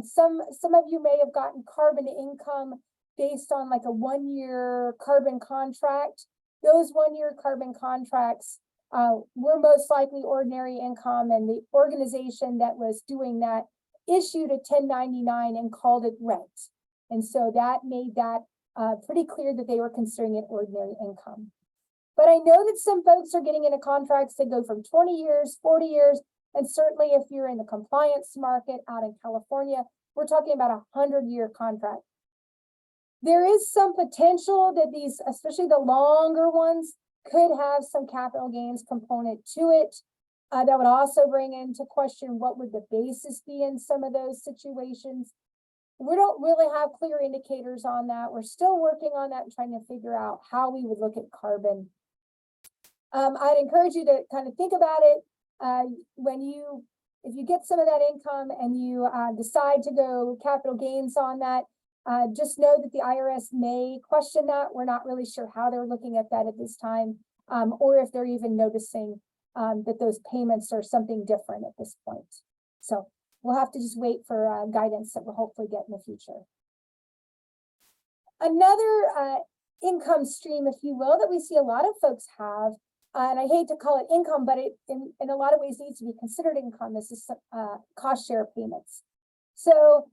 Some of you may have gotten carbon income based on like a 1-year carbon contract. Those 1-year carbon contracts were most likely ordinary income, and the organization that was doing that issued a 1099 and called it rent. And so that made that pretty clear that they were considering it ordinary income. But I know that some folks are getting into contracts that go from 20 years, 40 years, and certainly if you're in the compliance market out in California, we're talking about a 100-year contract. There is some potential that these, especially the longer ones, could have some capital gains component to it. That would also bring into question what would the basis be in some of those situations. We don't really have clear indicators on that. We're still working on that and trying to figure out how we would look at carbon. I'd encourage you to kind of think about it. If you get some of that income and you decide to go capital gains on that, just know that the IRS may question that. We're not really sure how they're looking at that at this time, or if they're even noticing that those payments are something different at this point. So we'll have to just wait for guidance that we'll hopefully get in the future. Another income stream, if you will, that we see a lot of folks have, and I hate to call it income, but it in a lot of ways needs to be considered income. This is cost share payments. So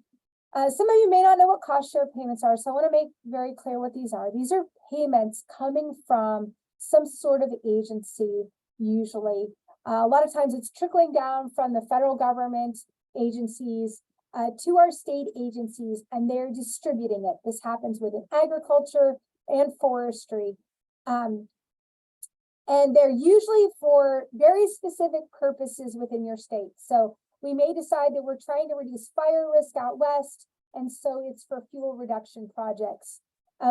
some of you may not know what cost share payments are, so I want to make very clear what these are. These are payments coming from some sort of agency, usually. A lot of times it's trickling down from the federal government agencies to our state agencies, and they're distributing it. This happens within agriculture and forestry. And they're usually for very specific purposes within your state. So we may decide that we're trying to reduce fire risk out west, and so it's for fuel reduction projects.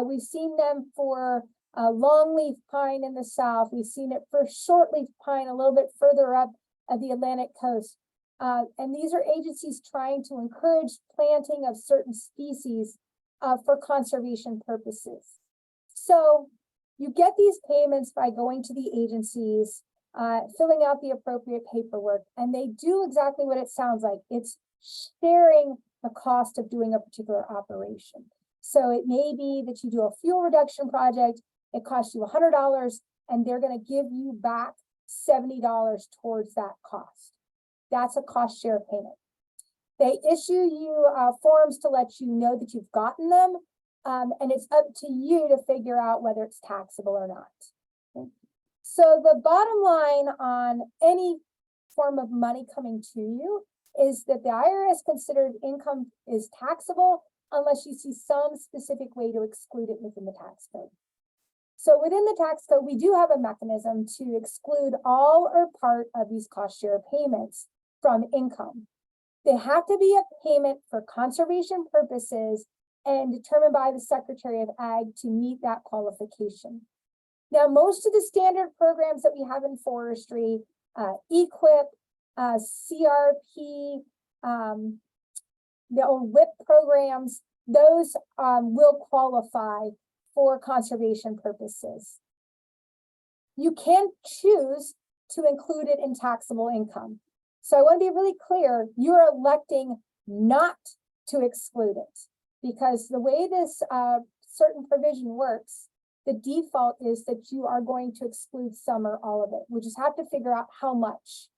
We've seen them for longleaf pine in the south. We've seen it for shortleaf pine a little bit further up at the Atlantic coast. And these are agencies trying to encourage planting of certain species for conservation purposes. So you get these payments by going to the agencies, filling out the appropriate paperwork, and they do exactly what it sounds like. It's sharing the cost of doing a particular operation. So it may be that you do a fuel reduction project, it costs you $100, and they're going to give you back $70 towards that cost. That's a cost share payment. They issue you forms to let you know that you've gotten them, and it's up to you to figure out whether it's taxable or not. Okay. So the bottom line on any form of money coming to you is that the IRS considered income is taxable unless you see some specific way to exclude it within the tax code. So within the tax code, we do have a mechanism to exclude all or part of these cost share payments from income. They have to be a payment for conservation purposes and determined by the Secretary of Ag to meet that qualification. Now, most of the standard programs that we have in forestry, EQIP, CRP, the old WIP programs, those will qualify for conservation purposes. You can choose to include it in taxable income. So I want to be really clear, you're electing not to exclude it, because the way this certain provision works, the default is that you are going to exclude some or all of it. We just have to figure out how much.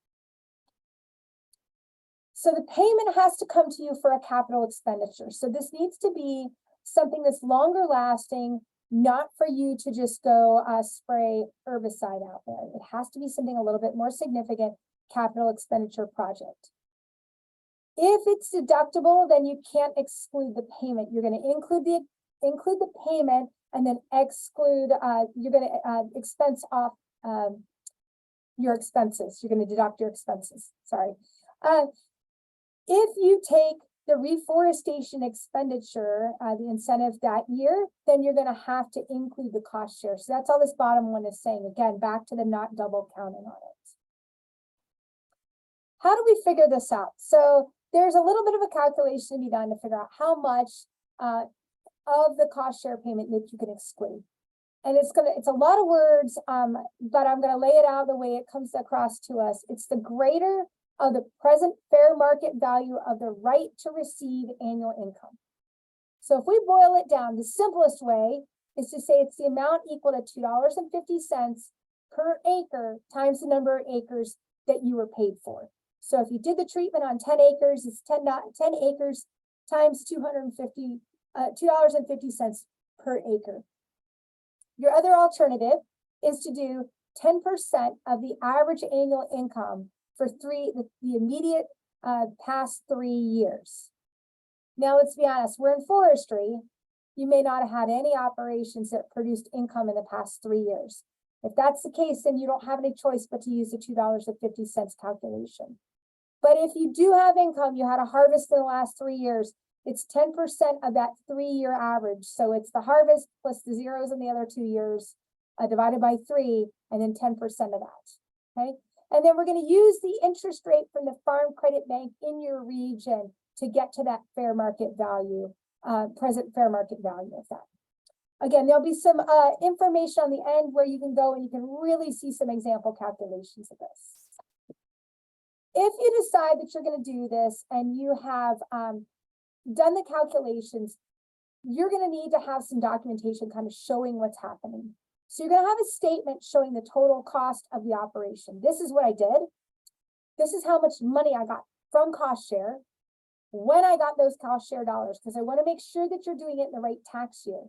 So the payment has to come to you for a capital expenditure. So this needs to be something that's longer lasting, not for you to just go spray herbicide out there. It has to be something a little bit more significant, capital expenditure project. If it's deductible, then you can't exclude the payment. You're going to include the payment and then exclude, you're going to expense off your expenses. You're going to deduct your expenses, sorry. If you take the reforestation expenditure, the incentive that year, then you're going to have to include the cost share. So that's all this bottom one is saying. Again, back to the not double counting on it. How do we figure this out? So there's a little bit of a calculation to be done to figure out how much of the cost share payment that you can exclude. And it's a lot of words, but I'm going to lay it out the way it comes across to us. It's the greater of the present fair market value of the right to receive annual income. So if we boil it down, the simplest way is to say it's the amount equal to $2.50 per acre times the number of acres that you were paid for. So if you did the treatment on 10 acres, it's 10 acres times $2.50 per acre. Your other alternative is to do 10% of the average annual income for the immediate past 3 years. Now, let's be honest, we're in forestry. You may not have had any operations that produced income in the past 3 years. If that's the case, then you don't have any choice but to use the $2.50 calculation. But if you do have income, you had a harvest in the last 3 years, it's 10% of that 3-year average. So it's the harvest plus the zeros in the other 2 years divided by 3, and then 10% of that, okay? And then we're going to use the interest rate from the Farm Credit Bank in your region to get to that fair market value, present fair market value of that. Again, there'll be some information on the end where you can go and you can really see some example calculations of this. if you decide that you're going to do this and you have done the calculations, you're going to need to have some documentation kind of showing what's happening. So you're going to have a statement showing the total cost of the operation. This is what I did. This is how much money I got from cost share when I got those cost share dollars, because I want to make sure that you're doing it in the right tax year.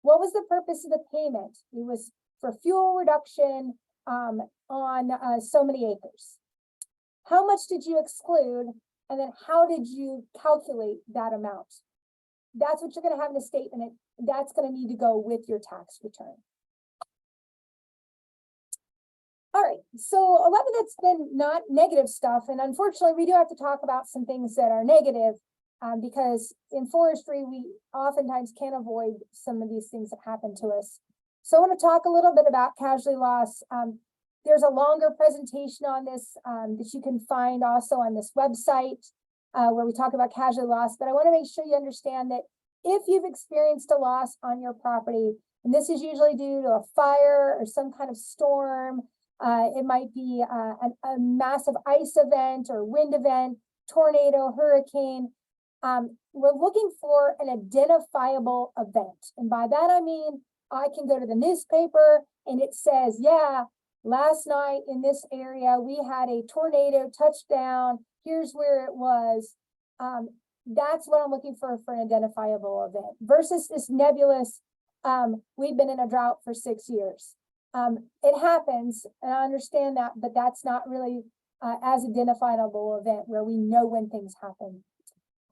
What was the purpose of the payment? It was for fuel reduction on so many acres. How much did you exclude? And then how did you calculate that amount? That's what you're going to have in a statement. That's going to need to go with your tax return. All right, so a lot of that's been not negative stuff. And unfortunately, we do have to talk about some things that are negative because in forestry, we oftentimes can't avoid some of these things that happen to us. So I want to talk a little bit about casualty loss. There's a longer presentation on this that you can find also on this website where we talk about casualty loss. But I want to make sure you understand that if you've experienced a loss on your property, and this is usually due to a fire or some kind of storm, it might be a massive ice event or wind event, tornado, hurricane. We're looking for an identifiable event. And by that, I mean, I can go to the newspaper and it says, yeah, last night in this area, we had a tornado touchdown. Here's where it was. That's what I'm looking for an identifiable event versus this nebulous, we've been in a drought for 6 years. It happens, and I understand that, but that's not really as identifiable event where we know when things happen.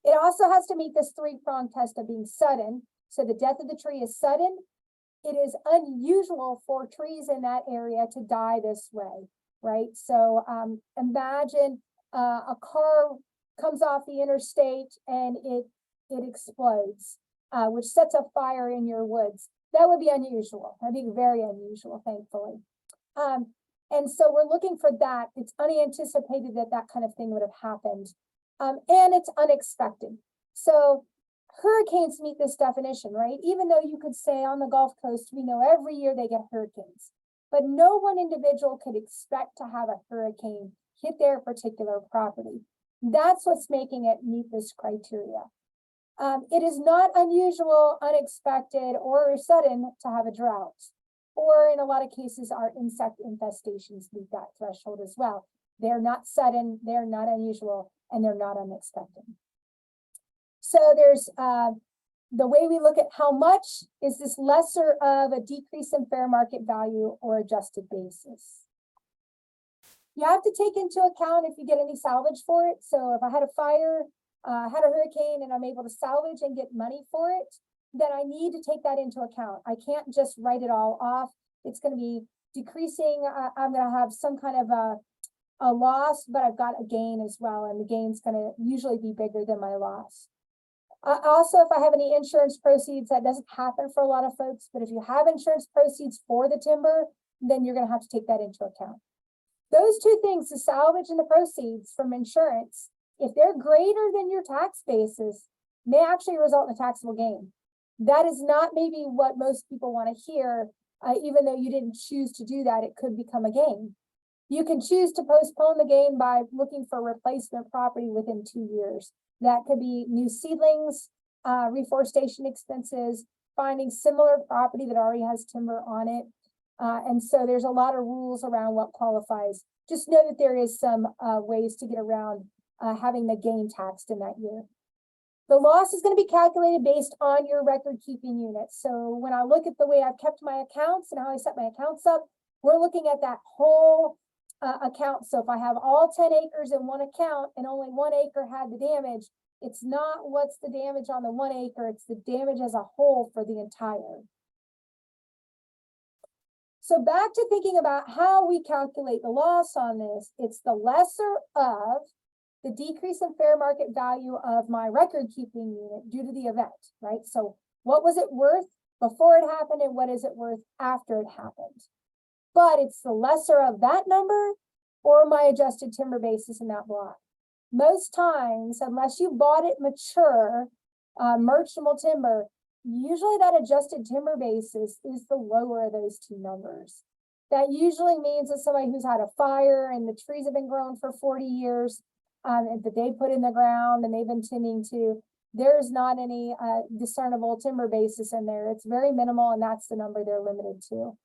It also has to meet this three-pronged test of being sudden. So the death of the tree is sudden. It is unusual for trees in that area to die this way, right? So imagine a car comes off the interstate and it explodes, which sets a fire in your woods. That would be unusual. That'd be very unusual, thankfully. And so we're looking for that. It's unanticipated that that kind of thing would have happened. And it's unexpected. So hurricanes meet this definition, right? Even though you could say on the Gulf Coast, we know every year they get hurricanes, but no one individual could expect to have a hurricane hit their particular property. That's what's making it meet this criteria. It is not unusual, unexpected, or sudden to have a drought. Or in a lot of cases, our insect infestations meet that threshold as well. They're not sudden, they're not unusual, and they're not unexpected. So there's the way we look at how much is this lesser of a decrease in fair market value or adjusted basis. You have to take into account if you get any salvage for it. So if I had a fire, had a hurricane, and I'm able to salvage and get money for it, then I need to take that into account. I can't just write it all off. It's going to be decreasing. I'm going to have some kind of a loss, but I've got a gain as well. And the gain's going to usually be bigger than my loss. Also, if I have any insurance proceeds, that doesn't happen for a lot of folks, but if you have insurance proceeds for the timber, then you're going to have to take that into account. Those two things, the salvage and the proceeds from insurance, if they're greater than your tax basis, may actually result in a taxable gain. That is not maybe what most people want to hear. Even though you didn't choose to do that, it could become a gain. You can choose to postpone the gain by looking for replacement property within 2 years. That could be new seedlings, reforestation expenses, finding similar property that already has timber on it. And so there's a lot of rules around what qualifies. Just know that there is some ways to get around having the gain taxed in that year. The loss is going to be calculated based on your record keeping unit. So when I look at the way I've kept my accounts and how I set my accounts up, we're looking at that whole account. So if I have all 10 acres in one account and only 1 acre had the damage, it's not what's the damage on the 1 acre, it's the damage as a whole for the entire. So back to thinking about how we calculate the loss on this, it's the lesser of the decrease in fair market value of my record keeping unit due to the event, right? So what was it worth before it happened and what is it worth after it happened? But it's the lesser of that number or my adjusted timber basis in that block. Most times, unless you bought it mature, merchantable timber, usually that adjusted timber basis is the lower of those two numbers. That usually means that somebody who's had a fire and the trees have been grown for 40 years, that they put in the ground and they've been tending to, there's not any discernible timber basis in there. It's very minimal, and that's the number they're limited to.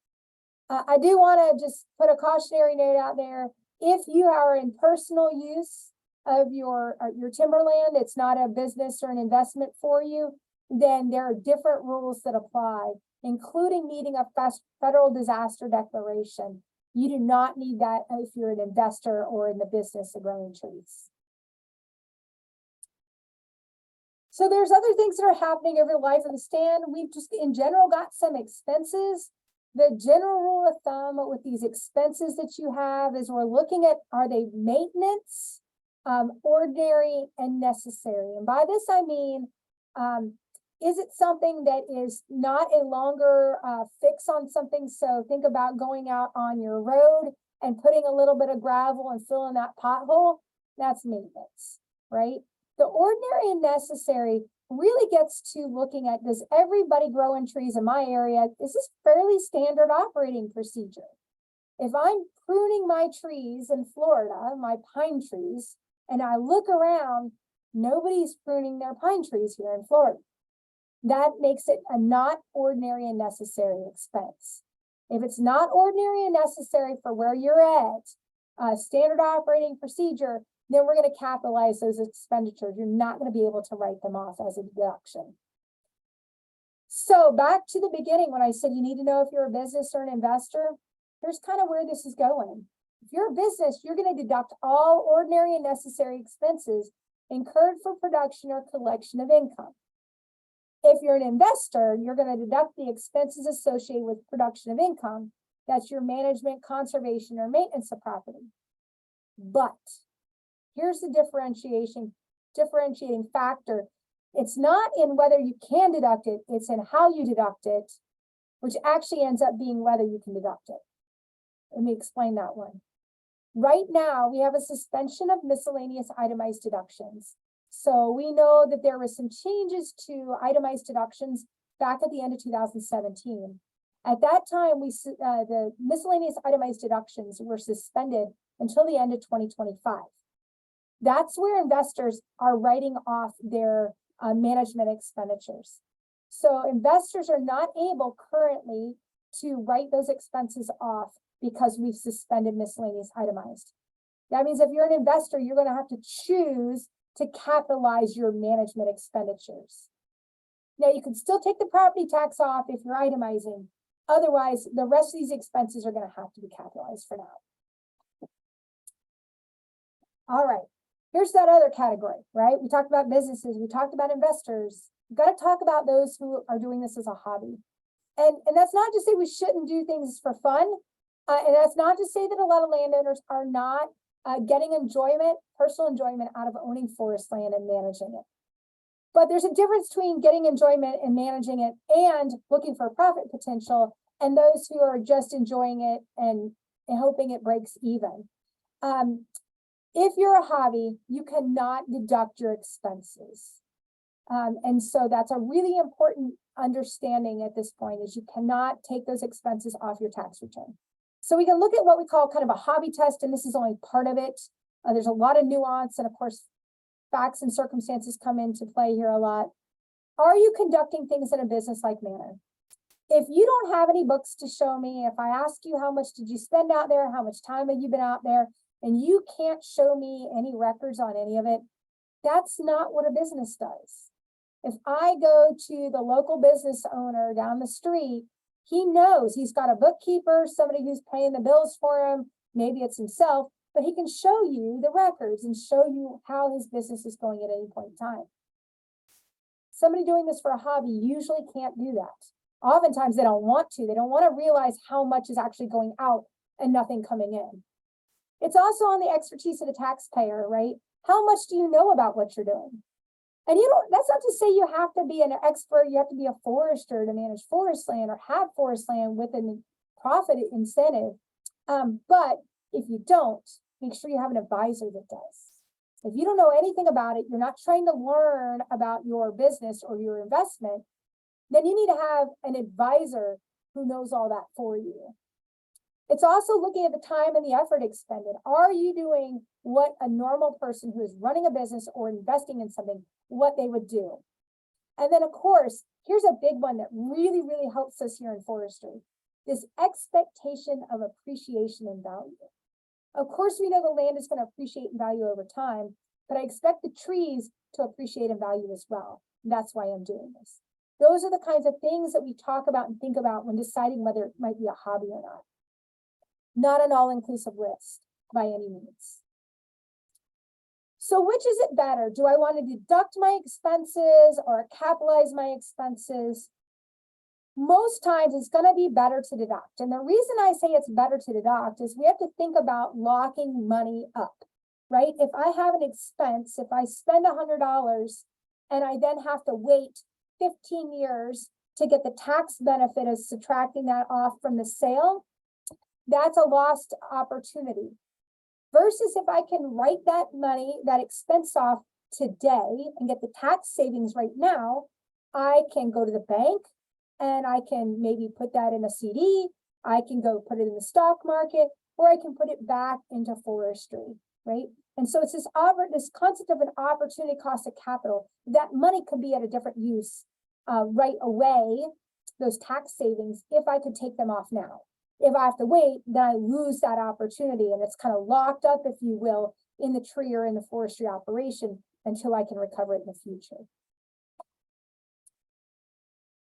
I do want to just put a cautionary note out there. If you are in personal use of your timberland, it's not a business or an investment for you, then there are different rules that apply, including needing a federal disaster declaration. You do not need that if you're an investor or in the business of growing trees. So there's other things that are happening over life of the stand. We've just in general got some expenses. The general rule of thumb with these expenses that you have is we're looking at, are they maintenance, ordinary, and necessary? And by this, I mean, is it something that is not a longer fix on something? So think about going out on your road and putting a little bit of gravel and filling that pothole. That's maintenance, right? The ordinary and necessary really gets to looking at, does everybody growing trees in my area? Is this fairly standard operating procedure? If I'm pruning my trees in Florida, my pine trees, and I look around, nobody's pruning their pine trees here in Florida. That makes it a not ordinary and necessary expense. If it's not ordinary and necessary for where you're at, standard operating procedure, then we're going to capitalize those expenditures. You're not going to be able to write them off as a deduction. So back to the beginning, when I said you need to know if you're a business or an investor, here's kind of where this is going. If you're a business, you're going to deduct all ordinary and necessary expenses incurred for production or collection of income. If you're an investor, you're going to deduct the expenses associated with production of income. That's your management, conservation, or maintenance of property. But here's the differentiating factor. It's not in whether you can deduct it, it's in how you deduct it, which actually ends up being whether you can deduct it. Let me explain that one. Right now, we have a suspension of miscellaneous itemized deductions. So we know that there were some changes to itemized deductions back at the end of 2017. At that time, the miscellaneous itemized deductions were suspended until the end of 2025. That's where investors are writing off their management expenditures. So investors are not able currently to write those expenses off because we've suspended miscellaneous itemized. That means if you're an investor, you're going to have to choose to capitalize your management expenditures. Now, you can still take the property tax off if you're itemizing. Otherwise, the rest of these expenses are going to have to be capitalized for now. All right. Here's that other category, right? We talked about businesses, we talked about investors. We've got to talk about those who are doing this as a hobby. And that's not to say we shouldn't do things for fun. And that's not to say that a lot of landowners are not getting enjoyment, personal enjoyment out of owning forest land and managing it. But there's a difference between getting enjoyment and managing it and looking for profit potential, and those who are just enjoying it and hoping it breaks even. If you're a hobby, you cannot deduct your expenses. And so that's a really important understanding at this point, is you cannot take those expenses off your tax return. So we can look at what we call kind of a hobby test, and this is only part of it. There's a lot of nuance, and of course, facts and circumstances come into play here a lot. Are you conducting things in a business-like manner? If you don't have any books to show me, if I ask you how much did you spend out there, how much time have you been out there, and you can't show me any records on any of it, that's not what a business does. If I go to the local business owner down the street, he knows he's got a bookkeeper, somebody who's paying the bills for him, maybe it's himself, but he can show you the records and show you how his business is going at any point in time. Somebody doing this for a hobby usually can't do that. Oftentimes they don't want to. They don't want to realize how much is actually going out and nothing coming in. It's also on the expertise of the taxpayer, right? How much do you know about what you're doing? And that's not to say you have to be an expert, you have to be a forester to manage forest land or have forest land with a profit incentive. But if you don't, make sure you have an advisor that does. If you don't know anything about it, you're not trying to learn about your business or your investment, then you need to have an advisor who knows all that for you. It's also looking at the time and the effort expended. Are you doing what a normal person who is running a business or investing in something, what they would do? And then of course, here's a big one that really, really helps us here in forestry, this expectation of appreciation and value. Of course, we know the land is going to appreciate in value over time, but I expect the trees to appreciate in value as well. And that's why I'm doing this. Those are the kinds of things that we talk about and think about when deciding whether it might be a hobby or not. Not an all-inclusive list by any means. So which is it better? Do I want to deduct my expenses or capitalize my expenses? Most times it's going to be better to deduct. And the reason I say it's better to deduct is we have to think about locking money up, right? If I have an expense, if I spend $100 and I then have to wait 15 years to get the tax benefit of subtracting that off from the sale, that's a lost opportunity. Versus if I can write that money, that expense off today and get the tax savings right now, I can go to the bank and I can maybe put that in a CD. I can go put it in the stock market, or I can put it back into forestry, right? And so it's this concept of an opportunity cost of capital. That money could be at a different use right away, those tax savings, if I could take them off now. If I have to wait, then I lose that opportunity, and it's kind of locked up, if you will, in the tree or in the forestry operation until I can recover it in the future.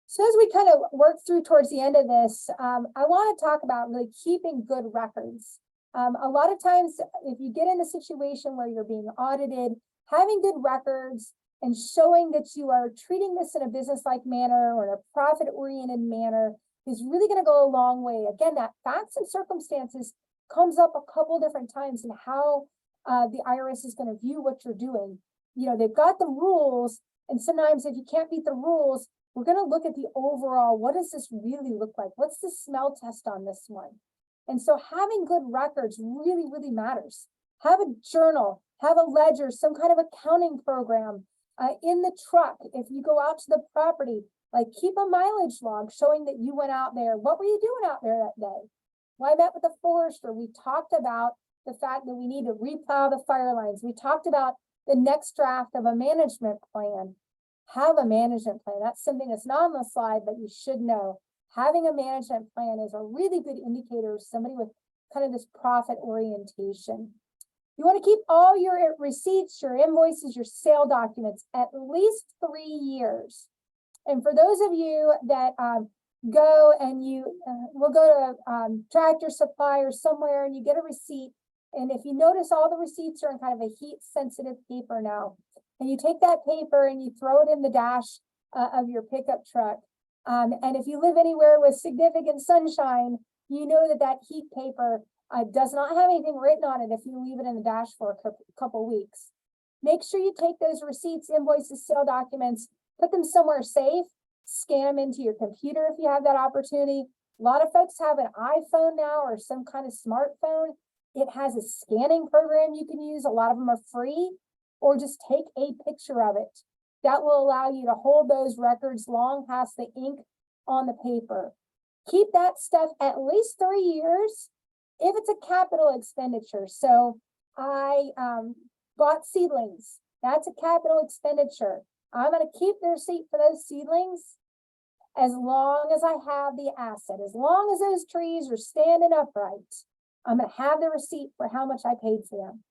So as we kind of work through towards the end of this, I want to talk about really keeping good records. A lot of times, if you get in a situation where you're being audited, having good records and showing that you are treating this in a business-like manner or in a profit-oriented manner is really going to go a long way. Again, that facts and circumstances comes up a couple different times in how the IRS is going to view what you're doing. You know, they've got the rules, and sometimes if you can't meet the rules, we're going to look at the overall, what does this really look like? What's the smell test on this one? And so having good records really, really matters. Have a journal, have a ledger, some kind of accounting program in the truck. If you go out to the property, like keep a mileage log showing that you went out there. What were you doing out there that day? Well, I met with a forester. We talked about the fact that we need to replow the fire lines. We talked about the next draft of a management plan. Have a management plan. That's something that's not on the slide, but you should know. Having a management plan is a really good indicator of somebody with kind of this profit orientation. You want to keep all your receipts, your invoices, your sale documents at least 3 years. And for those of you that go and you will go to Tractor Supply or somewhere and you get a receipt, and if you notice all the receipts are in kind of a heat sensitive paper now, and you take that paper and you throw it in the dash of your pickup truck. And if you live anywhere with significant sunshine, you know that that heat paper does not have anything written on it if you leave it in the dash for a couple weeks. Make sure you take those receipts, invoices, sale documents, put them somewhere safe, scan them into your computer if you have that opportunity. A lot of folks have an iPhone now or some kind of smartphone. It has a scanning program you can use. A lot of them are free, or just take a picture of it. That will allow you to hold those records long past the ink on the paper. Keep that stuff at least 3 years if it's a capital expenditure. So I bought seedlings. That's a capital expenditure. I'm going to keep the receipt for those seedlings as long as I have the asset. As long as those trees are standing upright, I'm going to have the receipt for how much I paid for them.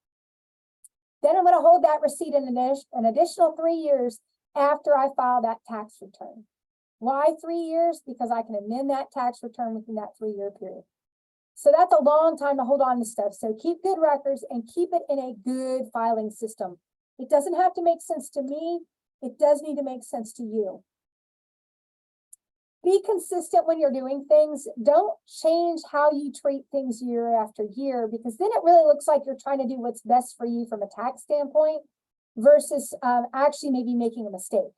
Then I'm going to hold that receipt in an additional 3 years after I file that tax return. Why 3 years? Because I can amend that tax return within that 3 year period. So that's a long time to hold on to stuff. So keep good records and keep it in a good filing system. It doesn't have to make sense to me. It does need to make sense to you. Be consistent when you're doing things. Don't change how you treat things year after year, because then it really looks like you're trying to do what's best for you from a tax standpoint versus actually maybe making a mistake,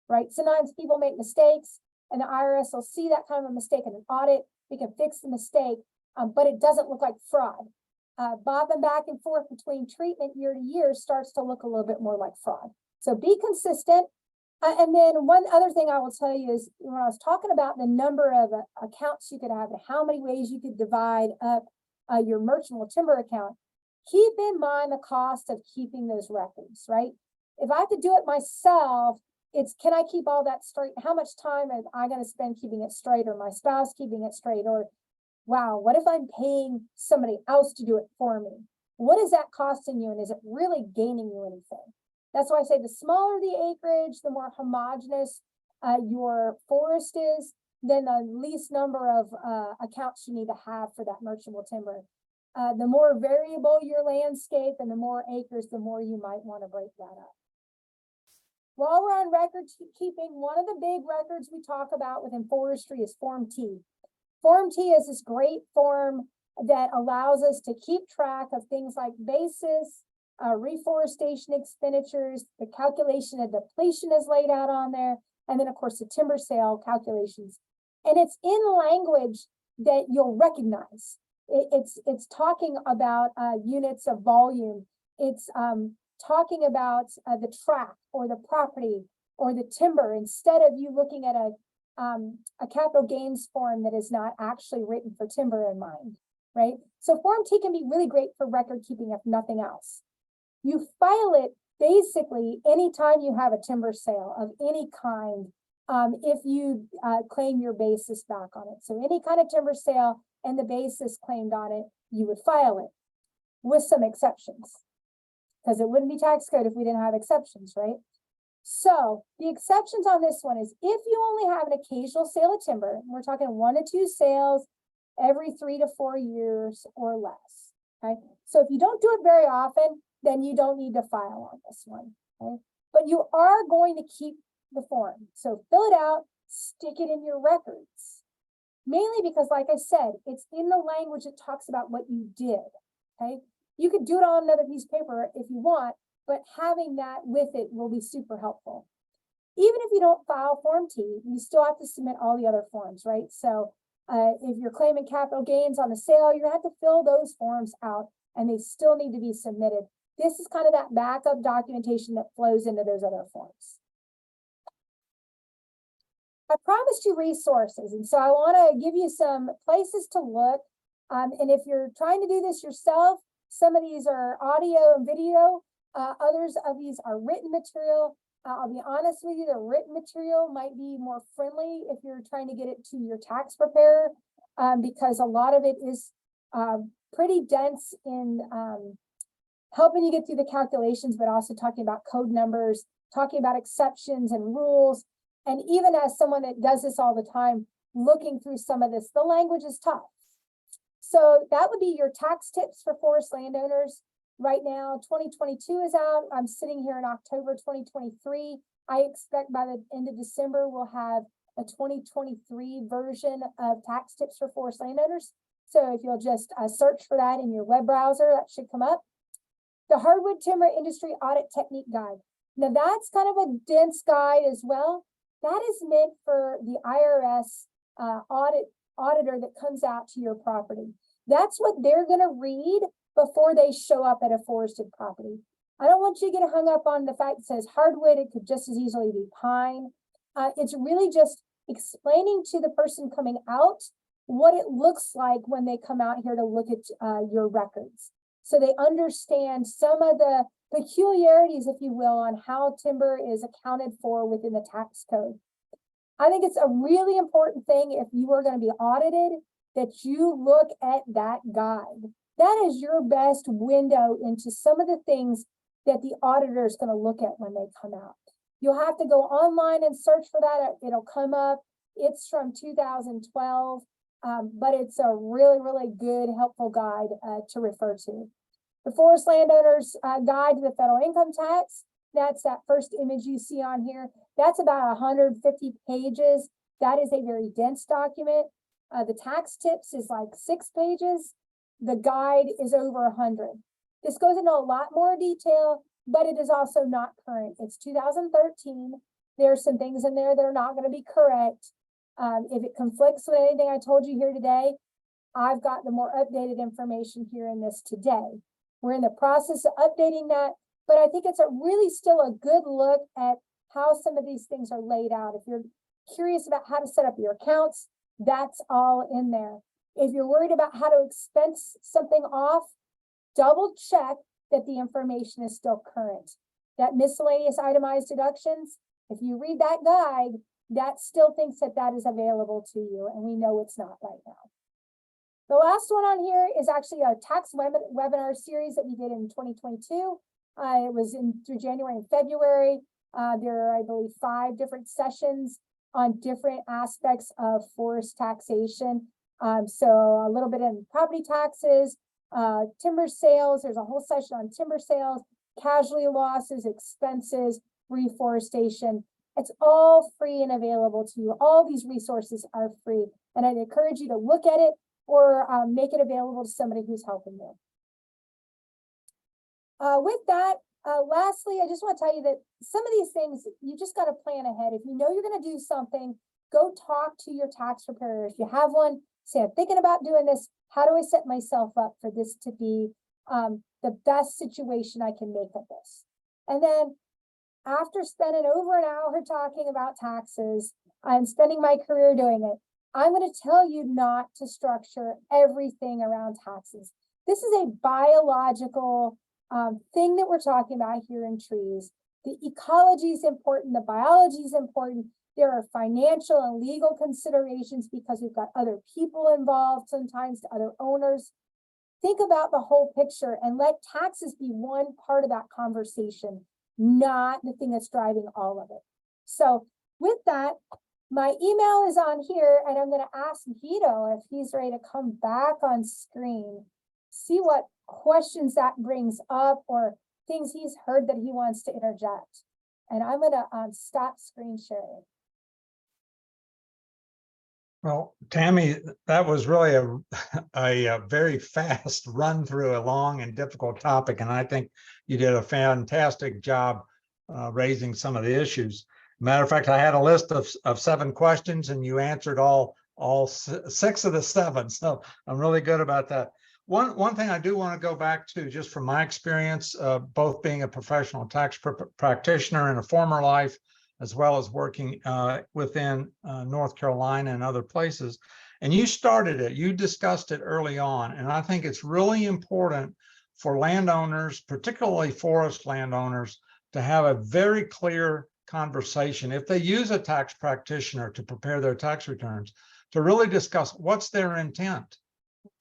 right? Sometimes people make mistakes and the IRS will see that kind of a mistake in an audit. We can fix the mistake, but it doesn't look like fraud. Bobbing back and forth between treatment year to year starts to look a little bit more like fraud. So be consistent. And then one other thing I will tell you is when I was talking about the number of accounts you could have and how many ways you could divide up your merchantable timber account, keep in mind the cost of keeping those records, right? If I have to do it myself, it's can I keep all that straight? How much time am I going to spend keeping it straight, or my spouse keeping it straight? Or wow, what if I'm paying somebody else to do it for me? What is that costing you? And is it really gaining you anything? That's why I say the smaller the acreage, the more homogeneous your forest is, then the least number of accounts you need to have for that merchantable timber. The more variable your landscape and the more acres, the more you might want to break that up. While we're on record keeping, one of the big records we talk about within forestry is Form T. Form T is this great form that allows us to keep track of things like basis, reforestation expenditures, the calculation of depletion is laid out on there, and then of course the timber sale calculations. And it's in language that you'll recognize. It's talking about units of volume. It's talking about the tract or the property or the timber, instead of you looking at a capital gains form that is not actually written for timber in mind, right? So Form T can be really great for record keeping, if nothing else. You file it basically anytime you have a timber sale of any kind, if you claim your basis back on it. So any kind of timber sale and the basis claimed on it, you would file it, with some exceptions, because it wouldn't be tax code if we didn't have exceptions, right? So the exceptions on this one is if you only have an occasional sale of timber, we're talking 1 to 2 sales every 3 to 4 years or less, okay? So if you don't do it very often, then you don't need to file on this one, okay? But you are going to keep the form. So fill it out, stick it in your records. Mainly because, like I said, it's in the language that talks about what you did, okay? You could do it on another piece of paper if you want, but having that with it will be super helpful. Even if you don't file Form T, you still have to submit all the other forms, right? So if you're claiming capital gains on the sale, you're gonna have to fill those forms out and they still need to be submitted. This is kind of that backup documentation that flows into those other forms. I promised you resources, and so I want to give you some places to look. And if you're trying to do this yourself, some of these are audio and video. Others of these are written material. I'll be honest with you, the written material might be more friendly if you're trying to get it to your tax preparer, because a lot of it is pretty dense in helping you get through the calculations, but also talking about code numbers, talking about exceptions and rules. And even as someone that does this all the time, looking through some of this, the language is tough. So that would be your tax tips for forest landowners. Right now, 2022 is out. I'm sitting here in October 2023. I expect by the end of December, we'll have a 2023 version of tax tips for forest landowners. So if you'll just search for that in your web browser, that should come up. The Hardwood Timber Industry Audit Technique Guide. Now that's kind of a dense guide as well. That is meant for the IRS auditor that comes out to your property. That's what they're going to read before they show up at a forested property. I don't want you to get hung up on the fact that it says hardwood. It could just as easily be pine. It's really just explaining to the person coming out what it looks like when they come out here to look at your records. So they understand some of the peculiarities, if you will, on how timber is accounted for within the tax code. I think it's a really important thing if you are going to be audited that you look at that guide. That is your best window into some of the things that the auditor is going to look at when they come out. You'll have to go online and search for that. It'll come up. It's from 2012, but it's a really, really good, helpful guide to refer to. The Forest Landowner's Guide to the Federal Income Tax, that's that first image you see on here. That's about 150 pages. That is a very dense document. The tax tips is like 6 pages. The guide is over 100. This goes into a lot more detail, but it is also not current. It's 2013. There are some things in there that are not going to be correct. If it conflicts with anything I told you here today, I've got the more updated information here in this today. We're in the process of updating that, but I think it's a really still a good look at how some of these things are laid out. If you're curious about how to set up your accounts, that's all in there. If you're worried about how to expense something off, double check that the information is still current. That miscellaneous itemized deductions, if you read that guide, that still thinks that that is available to you, and we know it's not right now. The last one on here is actually a tax webinar series that we did in 2022. It was through January and February. There are, I believe, 5 different sessions on different aspects of forest taxation. So a little bit in property taxes, timber sales. There's a whole session on timber sales, casualty losses, expenses, reforestation. It's all free and available to you. All these resources are free, and I'd encourage you to look at it or make it available to somebody who's helping you. With that, lastly, I just want to tell you that some of these things, you just got to plan ahead. If you know you're going to do something, go talk to your tax preparer. If you have one, say, I'm thinking about doing this. How do I set myself up for this to be the best situation I can make of this? And then after spending over an hour talking about taxes and spending my career doing it, I'm going to tell you not to structure everything around taxes. This is a biological thing that we're talking about here in trees. The ecology is important. The biology is important. There are financial and legal considerations because we've got other people involved, sometimes other owners. Think about the whole picture and let taxes be one part of that conversation, not the thing that's driving all of it. So with that, my email is on here, and I'm going to ask Guido if he's ready to come back on screen, see what questions that brings up or things he's heard that he wants to interject. And I'm going to stop screen sharing. Well, Tammy, that was really a very fast run through a long and difficult topic, and I think you did a fantastic job raising some of the issues. Matter of fact, I had a list of 7 questions, and you answered all 6 of the 7. So I'm really good about that. One thing I do want to go back to, just from my experience, both being a professional tax practitioner in a former life, as well as working within North Carolina and other places. And you started it, you discussed it early on. And I think it's really important for landowners, particularly forest landowners, to have a very clear conversation, if they use a tax practitioner to prepare their tax returns, to really discuss what's their intent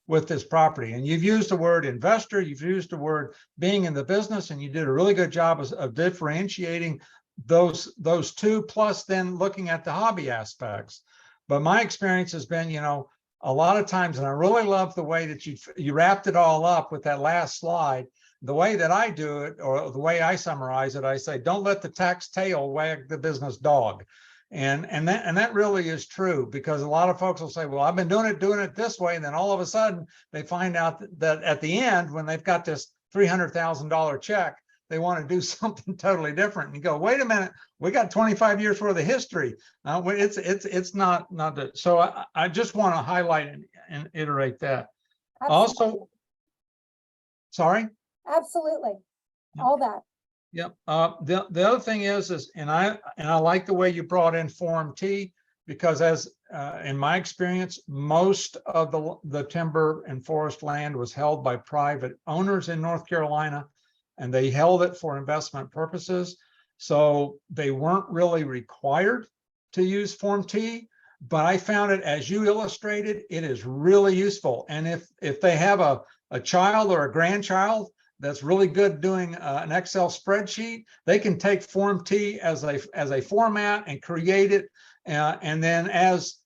with this property. And you've used the word investor, you've used the word being in the business, and you did a really good job of differentiating those 2, plus then looking at the hobby aspects. But my experience has been, a lot of times, and I really love the way that you wrapped it all up with that last slide. The way that I do it, or the way I summarize it, I say, don't let the tax tail wag the business dog. And that really is true, because a lot of folks will say, well, I've been doing it this way. And then all of a sudden they find out that at the end, when they've got this $300,000 check, they want to do something totally different. And you go, wait a minute, we got 25 years worth of history. It's not that. So I just want to highlight and iterate that. Absolutely. Also, sorry? Absolutely. Yep. All that. Yep. The other thing is, and I like the way you brought in Form T, because as in my experience, most of the timber and forest land was held by private owners in North Carolina, and they held it for investment purposes. So they weren't really required to use Form T, but I found it, as you illustrated, it is really useful. And if they have a child or a grandchild that's really good doing an Excel spreadsheet, they can take Form T as a format and create it. And then, as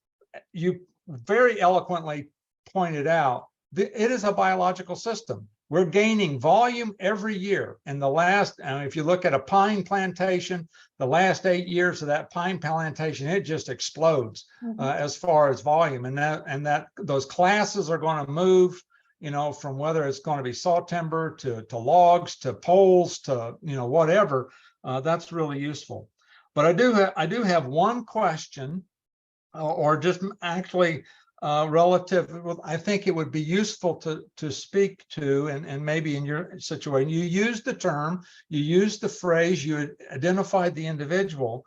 you very eloquently pointed out, it is a biological system. We're gaining volume every year. And if you look at a pine plantation, the last 8 years of that pine plantation, it just explodes as far as volume. And that those classes are going to move, from whether it's going to be saw timber to logs to poles to whatever. That's really useful. But I do have one question, or just actually relative, well, I think it would be useful to speak to, and maybe in your situation, you used the term, you used the phrase, you identified the individual,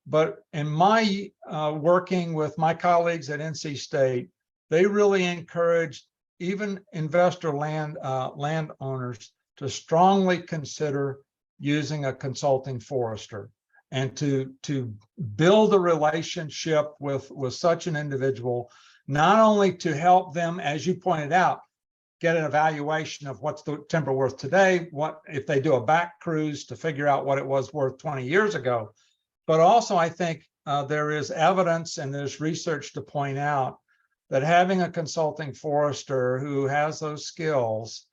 but in my working with my colleagues at NC State, they really encouraged even investor landowners to strongly consider using a consulting forester and to build a relationship with such an individual, not only to help them, as you pointed out, get an evaluation of what's the timber worth today, what if they do a back cruise to figure out what it was worth 20 years ago, but also I think there is evidence and there's research to point out that having a consulting forester who has those skills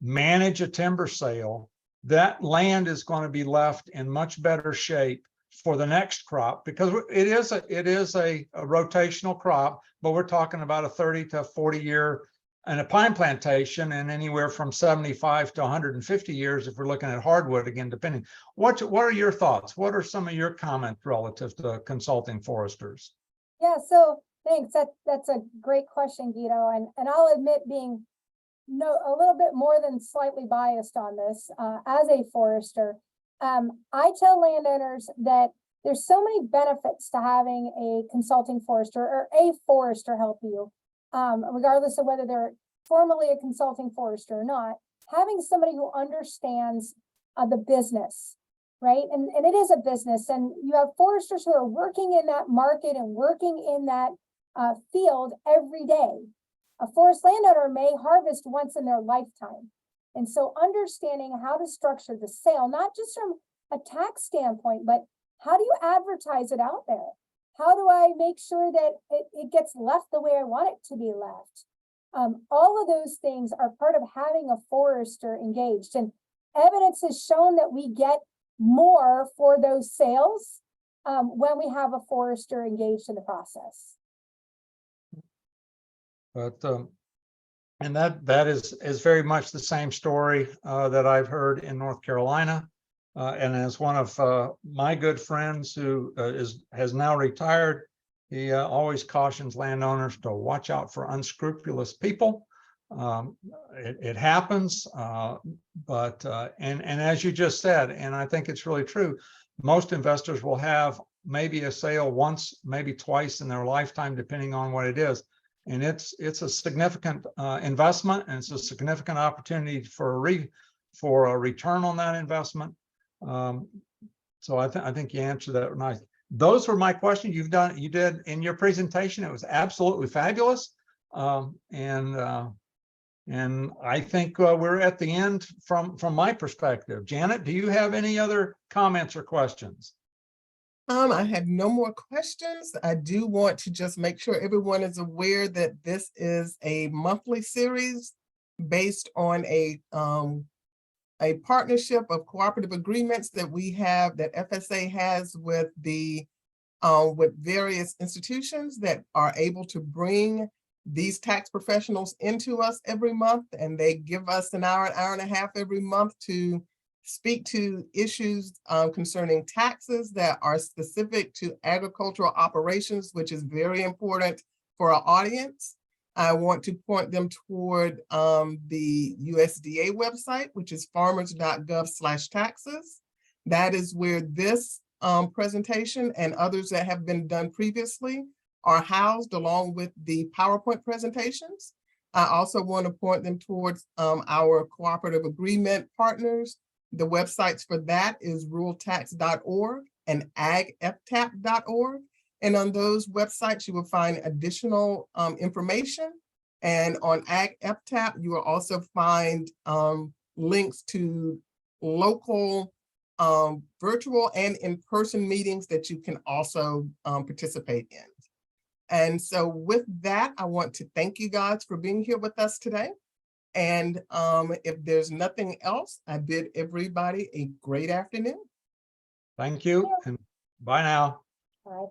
manage a timber sale, that land is going to be left in much better shape for the next crop, because it is a rotational crop, but we're talking about a 30 to 40 year and a pine plantation, and anywhere from 75 to 150 years if we're looking at hardwood, again, depending. What are your thoughts? What are some of your comments relative to consulting foresters? Yeah, so thanks. That's a great question, Guido. And I'll admit being a little bit more than slightly biased on this as a forester. I tell landowners that there's so many benefits to having a consulting forester or a forester help you, regardless of whether they're formally a consulting forester or not. Having somebody who understands the business, right? And it is a business, and you have foresters who are working in that market and working in that field every day. A forest landowner may harvest once in their lifetime. And so understanding how to structure the sale, not just from a tax standpoint, but how do you advertise it out there? How do I make sure that it gets left the way I want it to be left? All of those things are part of having a forester engaged. And evidence has shown that we get more for those sales when we have a forester engaged in the process. But and that is very much the same story that I've heard in North Carolina. And as one of my good friends who has now retired, he always cautions landowners to watch out for unscrupulous people. It happens, but as you just said, and I think it's really true, most investors will have maybe a sale once, maybe twice in their lifetime, depending on what it is. And it's a significant investment, and it's a significant opportunity for a return on that investment. So I think you answered that nice. Those were my questions. You did in your presentation. It was absolutely fabulous, and I think we're at the end from my perspective. Janet, do you have any other comments or questions? I have no more questions. I do want to just make sure everyone is aware that this is a monthly series based on a partnership of cooperative agreements that we have, that FSA has with with various institutions that are able to bring these tax professionals into us every month, and they give us an hour and a half every month to speak to issues concerning taxes that are specific to agricultural operations, which is very important for our audience. I want to point them toward the USDA website, which is farmers.gov/taxes. That is where this presentation and others that have been done previously are housed, along with the PowerPoint presentations. I also want to point them towards our cooperative agreement partners. The websites for that is ruraltax.org and agftap.org. And on those websites, you will find additional information. And on agftap, you will also find links to local virtual and in-person meetings that you can also participate in. And so with that, I want to thank you guys for being here with us today. And if there's nothing else, I bid everybody a great afternoon. Thank you, and bye now. Bye.